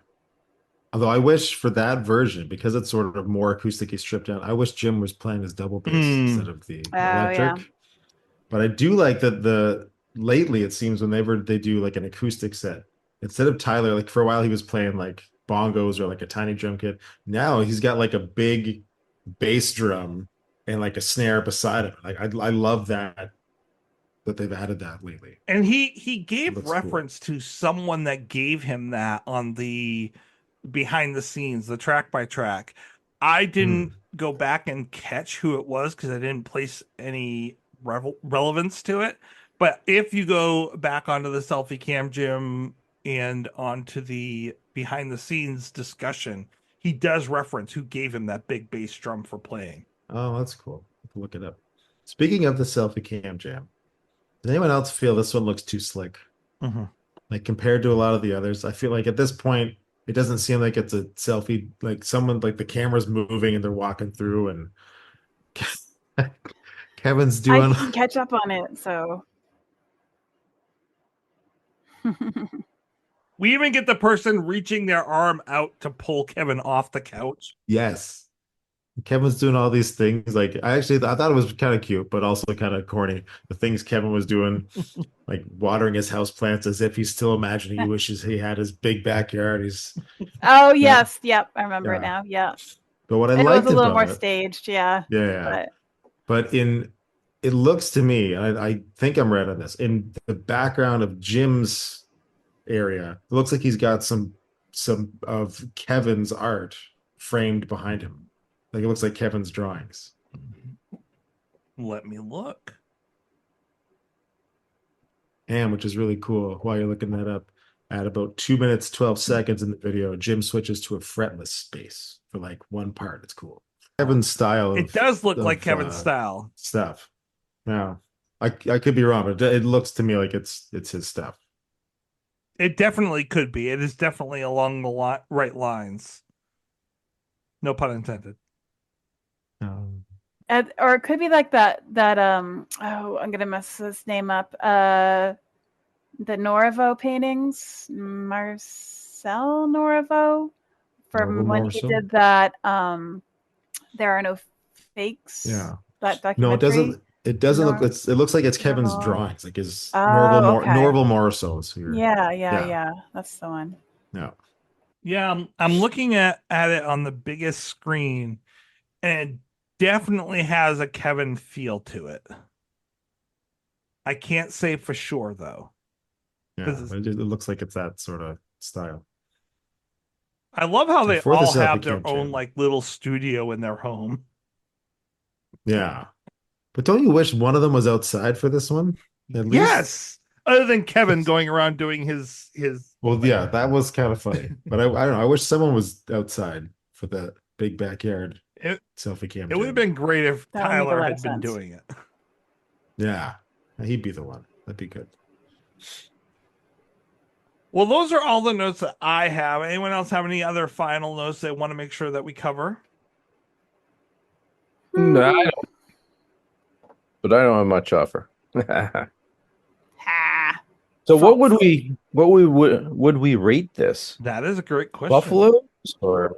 Although I wish for that version, because it's sort of more acoustic-y stripped down, I wish Jim was playing his double bass instead of the electric. Yeah. But I do like that lately it seems whenever they do like an acoustic set, instead of Tyler, like for a while he was playing like bongos or like a tiny drum kit. Now he's got like a big bass drum and like a snare beside him. Like I love that they've added that lately. And he gave reference to someone that gave him that on the behind the scenes, the track by track. I didn't go back and catch who it was because I didn't place any relevance to it. But if you go back onto the SelfieCamJam and onto the behind the scenes discussion, he does reference who gave him that big bass drum for playing. Oh, that's cool. Look it up. Speaking of the SelfieCamJam, does anyone else feel this one looks too slick? Mm-hmm. Like compared to a lot of the others, I feel like at this point it doesn't seem like it's a selfie. Like someone, like the camera's moving and they're walking through, and Kevin's doing. I can catch up on it, so. We even get the person reaching their arm out to pull Kevin off the couch. Yes. Kevin's doing all these things. Like I thought it was kind of cute, but also kind of corny. The things Kevin was doing, like watering his house plants as if he's still imagining he wishes he had his big backyard. He's Oh yes, yep, I remember it now. Yeah. But what I It liked was a little about more it, staged, yeah. yeah. But it looks to me, I think I'm right on this. In the background of Jim's area, it looks like he's got some of Kevin's art framed behind him. Like it looks like Kevin's drawings. Let me look. And which is really cool. While you're looking that up, at about 2 minutes 12 seconds in the video, Jim switches to a fretless space for like one part. It's cool. Kevin's style. It does look like Kevin's style stuff. Now, I could be wrong, but it looks to me like it's his stuff. It definitely could be. It is definitely along the right lines. No pun intended. Or it could be like that I'm gonna mess his name up. The Noravo paintings, Marcel Noravo, from when he did that. There Are No Fakes. Yeah. That documentary. No, it doesn't. It doesn't look. It looks like it's Kevin's drawings, like his Norval Morrison's here. Yeah. That's the one. Yeah, I'm looking at it on the biggest screen, and it definitely has a Kevin feel to it. I can't say for sure though. Yeah, it looks like it's that sort of style. I love how they all have their own like little studio in their home. Yeah. But don't you wish one of them was outside for this one? At least? Yes. Other than Kevin going around doing his. Well, yeah, that was kind of funny. But I don't know. I wish someone was outside for that big backyard SelfieCam. It would have been great if Tyler had been doing it. Yeah, he'd be the one. That'd be good. Well, those are all the notes that I have. Anyone else have any other final notes they want to make sure that we cover? No, I don't. But I don't have much to offer. So what would we rate this? That is a great question. Buffaloes or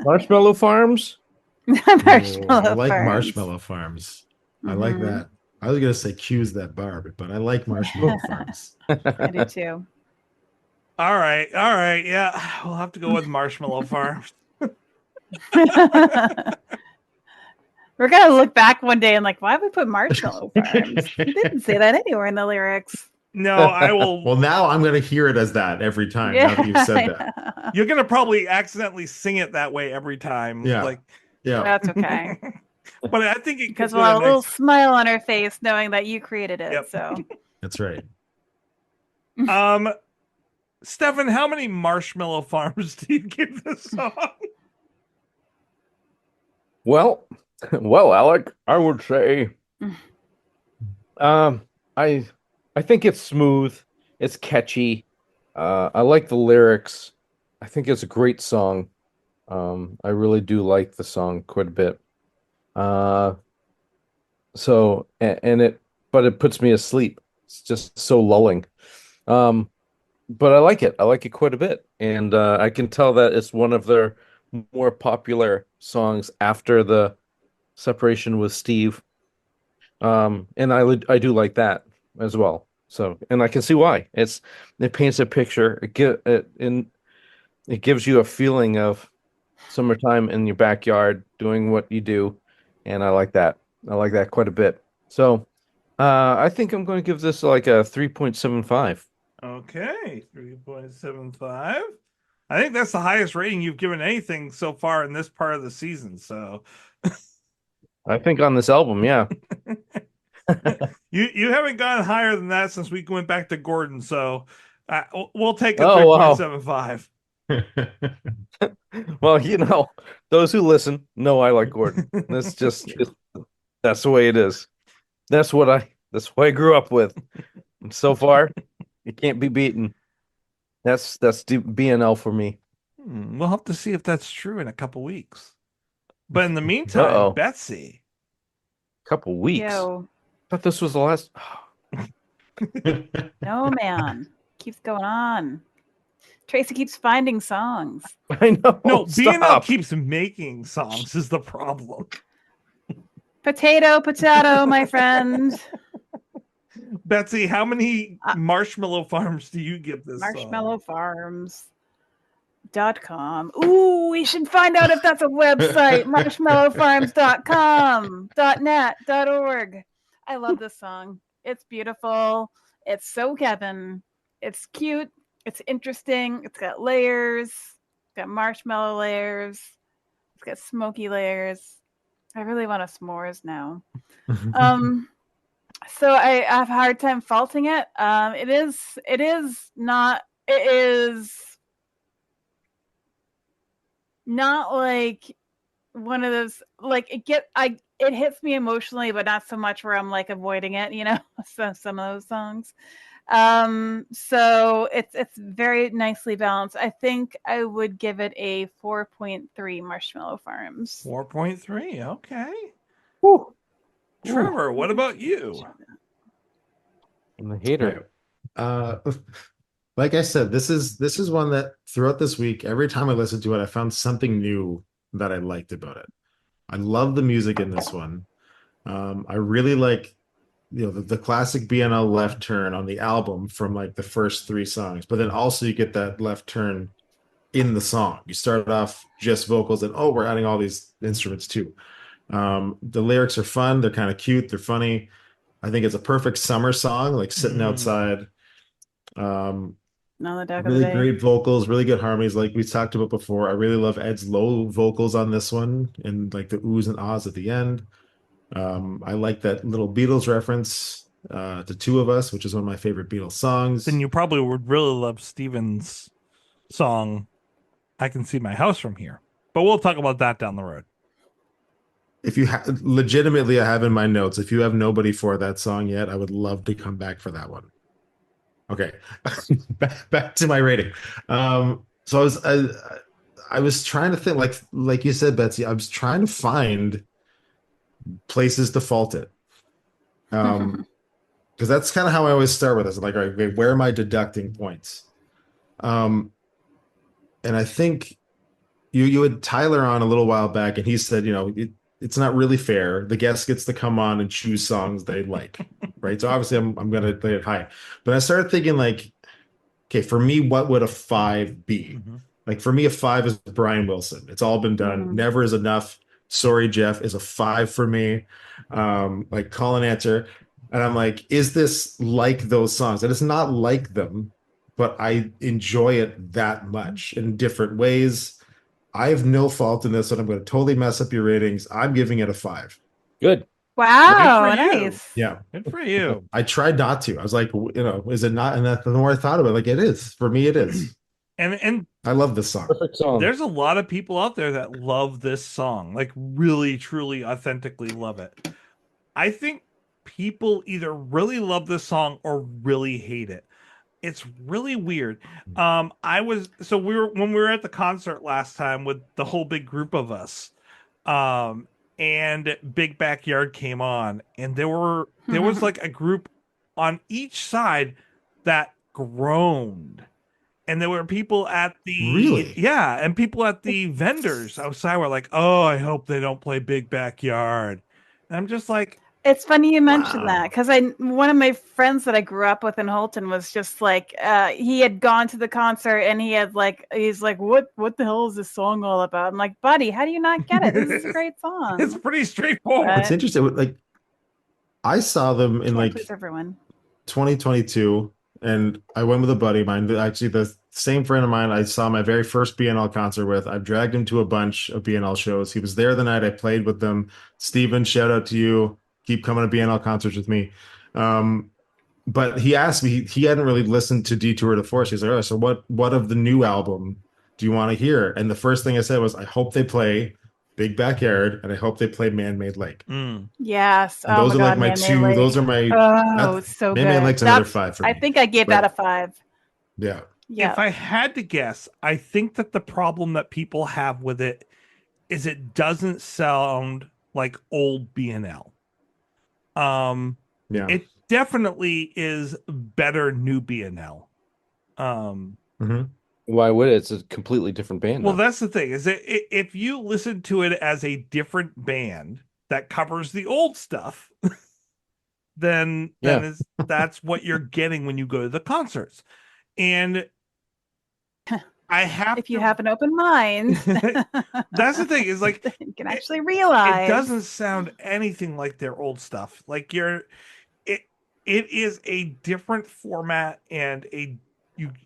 Marshmallow Farms? I like Marshmallow Farms. I like that. I was gonna say Q's that barb, but I like Marshmallow Farms. I do too. All right. Yeah, we'll have to go with Marshmallow Farms. We're gonna look back one day and like, why did we put Marshmallow Farms? We didn't say that anywhere in the lyrics. No, I will. Well, now I'm gonna hear it as that every time. Yeah, now that you've said that, you're gonna probably accidentally sing it that way every time. Yeah, that's okay. But I think it because we'll have a little smile on our face knowing that you created it. Yep. So that's right. Stefan, how many Marshmallow Farms do you give this song? Well, Alec, I would say, I think it's smooth, it's catchy. I like the lyrics. I think it's a great song. I really do like the song quite a bit. But it puts me asleep. It's just so lulling. But I like it. I like it quite a bit, and I can tell that it's one of their more popular songs after the separation with Steve. And I do like that as well. So, and I can see why. It paints a picture. It gives you a feeling of summertime in your backyard doing what you do, and I like that. I like that quite a bit. So, I think I'm going to give this like a 3.75. Okay, 3.75. I think that's the highest rating you've given anything so far in this part of the season. So I think on this album, yeah. you haven't gone higher than that since we went back to Gordon. So we'll take a Oh, wow. 3.75. Well, those who listen know I like Gordon. That's that's the way it is. That's what I grew up with. And so far, it can't be beaten. That's BNL for me. We'll have to see if that's true in a couple weeks. But in the meantime, Uh-oh. Betsy. Couple weeks. Yo. I thought this was the last. No, man. Keeps going on. Tracy keeps finding songs. I know. No, BNL stop. keeps making songs is the problem. Potato, my friend. Betsy, how many Marshmallow Farms do you give this Marshmallowfarms.com. Ooh, we should find out if that's a website. Marshmallowfarms.com, .net, .org. I love this song. It's beautiful. It's so Kevin. It's cute. It's interesting. It's got layers. It's got marshmallow layers. It's got smoky layers. I really want a s'mores now. So I have a hard time faulting it. It is not like one of those, like it hits me emotionally, but not so much where I'm like avoiding it, so some of those songs. So it's very nicely balanced. I think I would give it a 4.3 Marshmallow Farms. 4.3, okay. Woo. Trevor, what about you? I'm a hater. Like I said, this is one that throughout this week, every time I listened to it, I found something new that I liked about it. I love the music in this one. I really like the classic BNL left turn on the album from like the first 3 songs, but then also you get that left turn in the song. You start off just vocals and we're adding all these instruments too. The lyrics are fun, they're kind of cute, they're funny. I think it's a perfect summer song, like sitting outside. Really great vocals, really good harmonies, like we talked about before. I really love Ed's low vocals on this one and like the oohs and ahs at the end. I like that little Beatles reference to Two of Us, which is one of my favorite Beatles songs. Then you probably would really love Steven's song, I Can See My House From Here. But we'll talk about that down the road. If you legitimately, I have in my notes, if you have nobody for that song yet, I would love to come back for that one. Okay, back to my rating. So I was trying to think, like you said, Betsy, I was trying to find places to fault it. Because that's kind of how I always start with this. Like, all right, where am I deducting points? And I think you had Tyler on a little while back, and he said, it's not really fair. The guest gets to come on and choose songs they like, right? So obviously I'm going to play it high. But I started thinking like, okay, for me, what would a 5 be? Mm-hmm. Like for me, a 5 is Brian Wilson. It's all been done. Mm-hmm. Never is enough. Sorry, Jeff is a 5 for me. Like call and answer. And I'm like, is this like those songs? And it's not like them, but I enjoy it that much in different ways. I have no fault in this, and I'm going to totally mess up your ratings. I'm giving it a 5. Good. Wow, nice. Yeah. Good for you. I tried not to. I was like, is it not? And the more I thought about it, like, it is. For me, it is. And I love this song. Perfect song. There's a lot of people out there that love this song, like really, truly, authentically love it. I think people either really love this song or really hate it. It's really weird. When we were at the concert last time with the whole big group of us, and Big Backyard came on, and there was like a group on each side that groaned. And there were people at the and people at the vendors outside were like, "Oh, I hope they don't play Big Backyard." And I'm just like, it's funny you mentioned that, because one of my friends that I grew up with in Holton was just like, he had gone to the concert and he's like, what the hell is this song all about? I'm like, buddy, how do you not get it? This is a great song. It's pretty straightforward. It's interesting. Like, I saw them in like everyone. 2022 and I went with a buddy of mine. Actually, the same friend of mine I saw my very first BNL concert with. I've dragged him to a bunch of BNL shows. He was there the night I played with them. Steven, shout out to you. Keep coming to BNL concerts with me. But he asked me, he hadn't really listened to Detour De Force. He's like, oh, so what of the new album do you want to hear? And the first thing I said was, I hope they play Big Backyard, and I hope they play Man-Made Lake. Yes. And those are like my Man-Made two. Lake. Those are my. Oh, it's so Man-Made good. Lake's another 5 for me. I think I gave that a 5. Yeah. Yeah. If I had to guess, I think that the problem that people have with it is it doesn't sound like old BNL. Yeah. It definitely is better new BNL. Why would it? It's a completely different band. Well, now. that's the thing, is that if you listen to it as a different band that covers the old stuff, then that's what you're getting when you go to the concerts. And I have if you have an open mind, that's the thing, is like you can actually realize it doesn't sound anything like their old stuff. Like it is a different format, and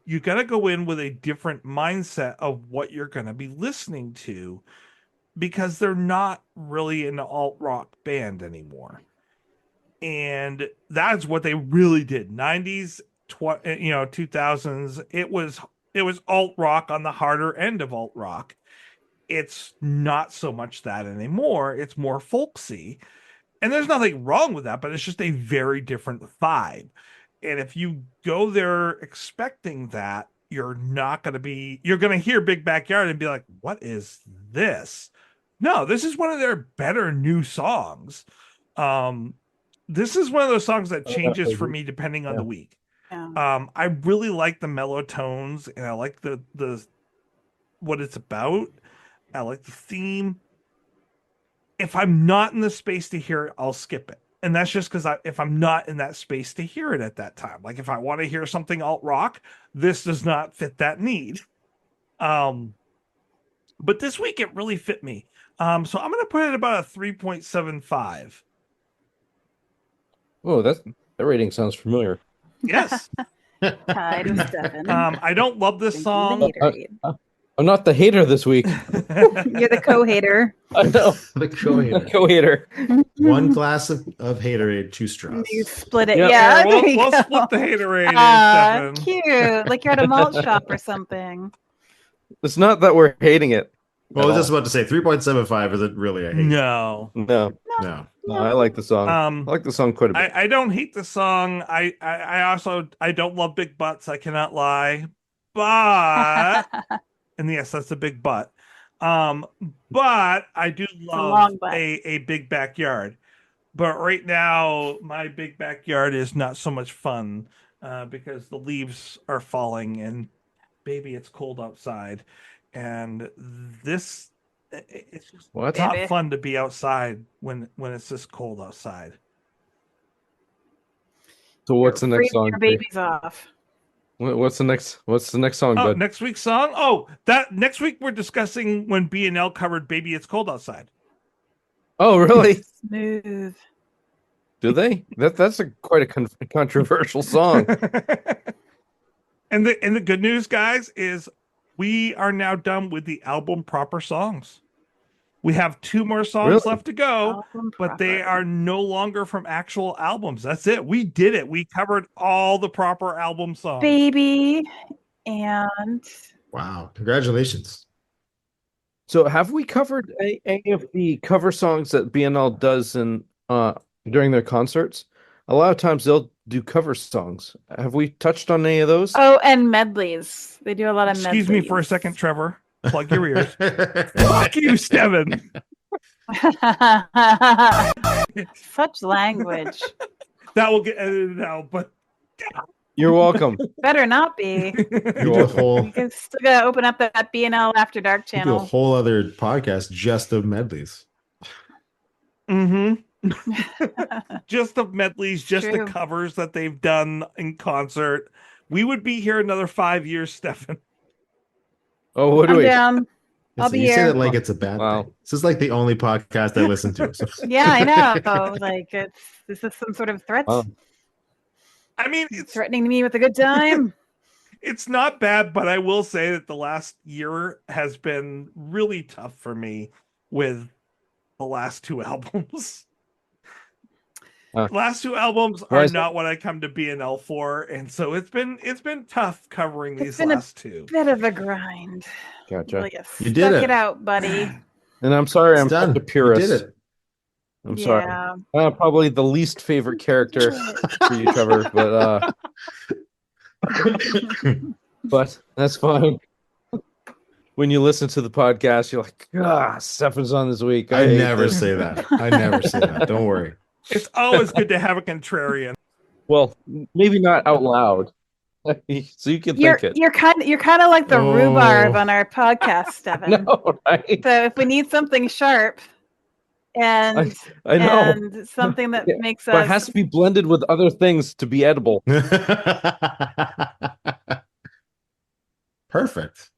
you got to go in with a different mindset of what you're going to be listening to, because they're not really an alt rock band anymore. And that's what they really did. 90s, 2000s, it was alt rock on the harder end of alt rock. It's not so much that anymore. It's more folksy. And there's nothing wrong with that, but it's just a very different vibe. And if you go there expecting that, you're going to hear Big Backyard and be like, what is this? No, this is one of their better new songs. This is one of those songs that changes for me depending on the week. Yeah. I really like the mellow tones, and I like the what it's about. I like the theme. If I'm not in the space to hear it, I'll skip it. And that's just because if I'm not in that space to hear it at that time. Like if I want to hear something alt rock, this does not fit that need. But this week it really fit me. So I'm going to put it about a 3.75. Oh, that rating sounds familiar. Yes. Hi to Stefan. I don't love this song. I'm not the hater this week. You're the co-hater. I know. The co-hater. Co-hater. One glass of Haterade, 2 straws. You split it. Yep. Yeah. We'll split the haterade. Cute. Like you're at a malt shop or something. It's not that we're hating it. Well, I was just about to say 3.75 isn't really a hate. No. I like the song. I like the song quite a bit. I don't hate the song. I also don't love big butts. I cannot lie. But and yes, that's a big butt. But I do love a big backyard. But right now, my big backyard is not so much fun because the leaves are falling and baby, it's cold outside. And it's just not fun to be outside when it's this cold outside. So what's the next song? Your baby's off. What's the next song, bud? Next week's song? Next week we're discussing when B&L covered Baby It's Cold Outside. Oh, really? Smooth. Do they? That's quite a controversial song. And the good news, guys, is we are now done with the album proper songs. We have 2 more songs left to go, but they are no longer from actual albums. That's it. We did it. We covered all the proper album songs. Baby and wow, congratulations. So have we covered any of the cover songs that BNL does during their concerts? A lot of times they'll do cover songs. Have we touched on any of those? Oh, and medleys. They do a lot of medleys. Excuse me for a second, Trevor. Plug your ears. Fuck you, Steven. Such language. That will get edited out, but you're welcome. Better not be. You can still gotta open up that BNL After Dark channel. Do a whole other podcast just of medleys. Just of medleys, just the covers that they've done in concert. We would be here another 5 years, Stefan. Oh, what do we? Down. I'll be you here. say that like it's a bad thing. This is like the only podcast I listen to. So. Yeah, I know. Like this is some sort of threat. I mean, it's Threatening me with a good time. it's not bad, but I will say that the last year has been really tough for me with the last two albums. Last two albums are not what I come to BNL for, and so it's been tough covering these last two. Bit of a grind. Gotcha. Well, You did stuck it out, buddy. And I'm sorry, It's I'm done. such a purist. You did it. I'm sorry. Probably the least favorite character for you, Trevor, but that's fine. When you listen to the podcast, you're like, Stefan's on this week. I never say that. I never say that. Don't worry. It's always good to have a contrarian. Well, maybe not out loud, so you can think it. You're kind of like the rhubarb on our podcast, Stefan. No, right? So if we need something sharp and I know. and something that makes us, but it has to be blended with other things to be edible. Perfect.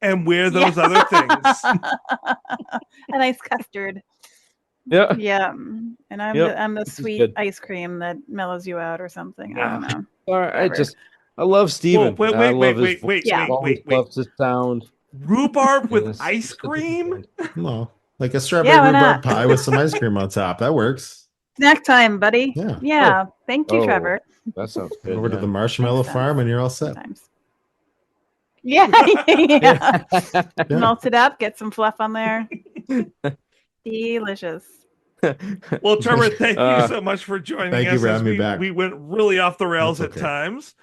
And we're those other things. A nice custard. Yeah. Yeah. And I'm the sweet ice cream that mellows you out or something. I don't know. All right, I love Steven. Wait. Loves his sound. Rhubarb with ice cream? No, like a strawberry rhubarb pie with some ice cream on top. That works. Snack time, buddy. Yeah. Thank you, Trevor. That sounds good. Over to the marshmallow farm and you're all set. Yeah. Melt it up, get some fluff on there. Delicious. Well, Trevor, thank you so much for joining us. Thank you for having me back. We went really off the rails at times.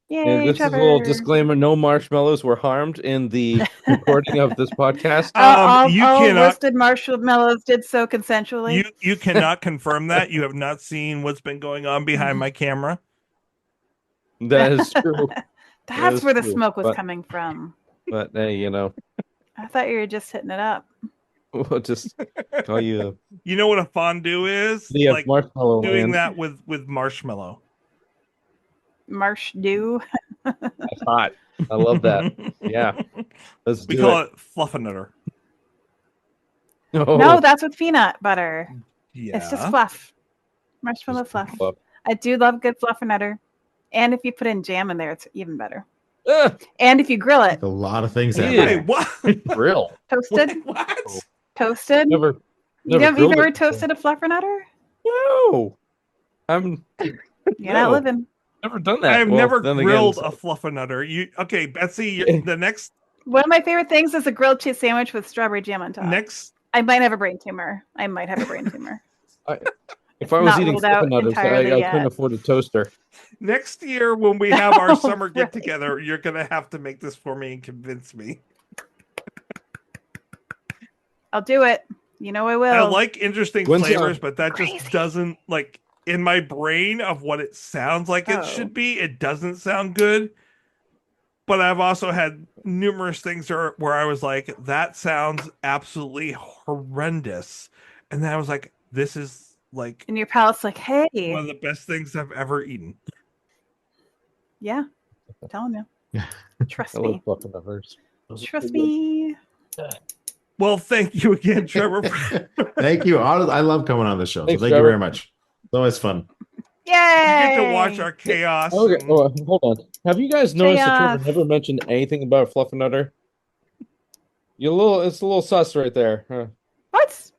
Yay, this Trevor. is a little disclaimer: no marshmallows were harmed in the recording of this podcast. All roasted marshmallows did so consensually. You cannot confirm that. You have not seen what's been going on behind my camera. That is true. That's where the smoke was coming from. But hey, I thought you were just hitting it up. We'll just call you. You know what a fondue is? Yeah, like marshmallow doing land. that with marshmallow. Marsh dew. That's hot. I love that. Yeah. We call it fluffernutter. Oh. No, that's with peanut butter. Yeah. It's just fluff. Marshmallow fluff. I do love good fluffernutter. And if you put in jam in there, it's even better. And if you grill it. A lot of things Wait, what? Grill. Toasted? What? Toasted? Never You've grilled ever it. toasted a fluffernutter? No. You're not living. Never done that. I have never then grilled again, a fluffernutter. Okay, Betsy, the next. One of my favorite things is a grilled cheese sandwich with strawberry jam on top. I might have a brain tumor. If I was eating fluffernutters, I couldn't afford a toaster. Next year, when we have our summer get together, you're gonna have to make this for me and convince me. I'll do it. You know I will. I like interesting flavors, but that just doesn't like in my brain of what it sounds like it should be. It doesn't sound good. But I've also had numerous things where I was like, that sounds absolutely horrendous. And then I was like, this is like... And your palate's like, hey. One of the best things I've ever eaten. Yeah. I'm telling you. Trust me. Trust me. Well, thank you again, Trevor. Thank you. I love coming on the show. Thanks, so thank you very much. It's always fun. Yay! You get to watch our chaos. Okay, hold on. Have you guys noticed that Trevor never mentioned anything about fluffernutter? It's a little sus right there. Huh? What?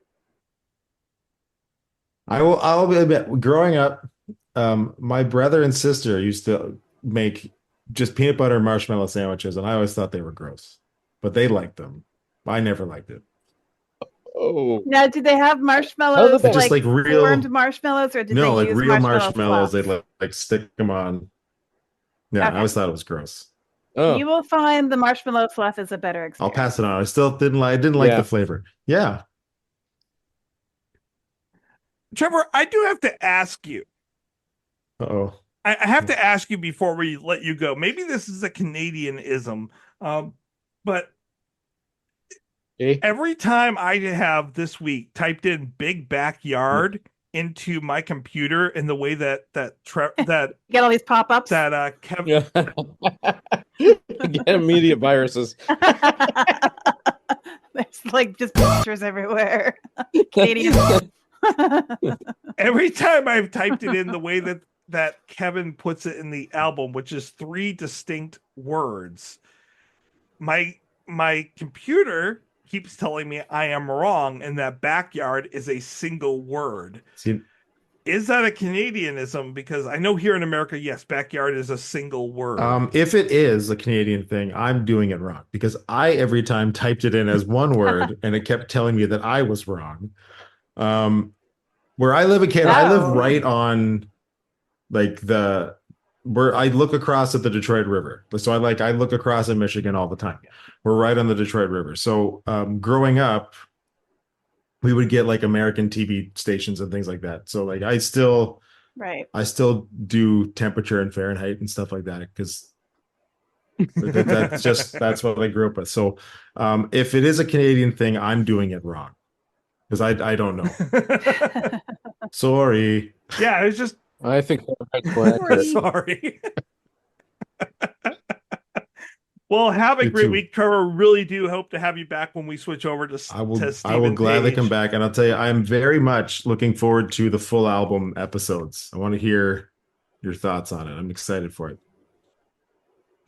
I'll admit, growing up, my brother and sister used to make just peanut butter and marshmallow sandwiches, and I always thought they were gross, but they liked them. I never liked it. Oh. Now, did they have marshmallows? Just like real formed marshmallows, or did they use real marshmallows? They like stick them on. Yeah, okay. I always thought it was gross. Oh. You will find the marshmallow fluff is a better experience. I'll pass it on. I still didn't like the flavor. Yeah. Trevor, I do have to ask you. Uh-oh. I have to ask you before we let you go. Maybe this is a Canadianism, but every time I have this week typed in "big backyard" into my computer in the way that you get all these pop-ups that Kevin get immediate viruses. There's like just pictures everywhere. Canadian. Every time I've typed it in the way that that Kevin puts it in the album, which is 3 distinct words. My computer keeps telling me I am wrong, and that backyard is a single word. See, is that a Canadianism? Because I know here in America, yes, backyard is a single word. If it is a Canadian thing, I'm doing it wrong because I every time typed it in as one word and it kept telling me that I was wrong. Where I live in Canada, I live right on like where I look across at the Detroit River. So I look across at Michigan all the time. We're right on the Detroit River. So growing up, we would get like American TV stations and things like that. So like I still do temperature and Fahrenheit and stuff like that because that's what I grew up with. So if it is a Canadian thing, I'm doing it wrong because I don't know. Sorry. Yeah, it's just. I think that's sorry. Well, have a great too. week, Trevor. Really do hope to have you back when we switch over to I will gladly come back, and I'll tell you, I am very much looking forward to the full album episodes. I want to hear your thoughts on it. I'm excited for it.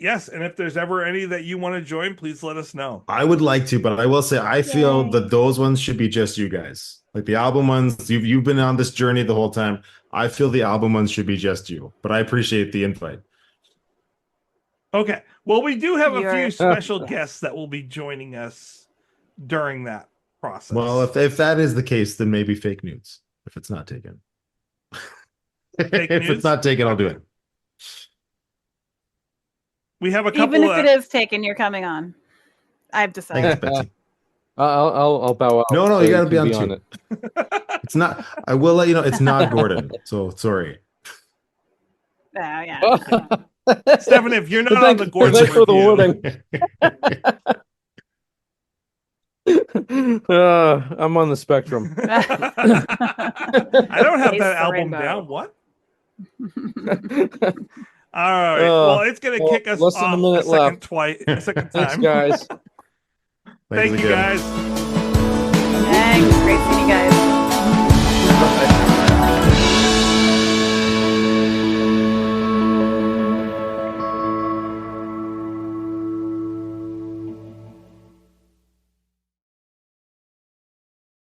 Yes, and if there's ever any that you want to join, please let us know. I would like to, but I will say I feel that those ones should be just you guys. Like the album ones, you've been on this journey the whole time. I feel the album ones should be just you, but I appreciate the invite. Okay. Well, we do have a few special guests that will be joining us during that process. Well, if that is the case, then maybe fake news. If it's not taken. If it's not taken, I'll do it. We have a couple. Even if it is taken, you're coming on. I've decided. Thanks, Betsy. I'll bow out. No, you got to be on it. It's not. I will let you know. It's not Gordon. So sorry. Oh yeah. Stefan, if you're not on the Gordon thanks for the warning. I'm on the spectrum. I don't have that album down. What? All right. Well, it's going to kick us less than off a minute left. A second time. Thanks, guys. Thank you, guys. Thanks. Great seeing you.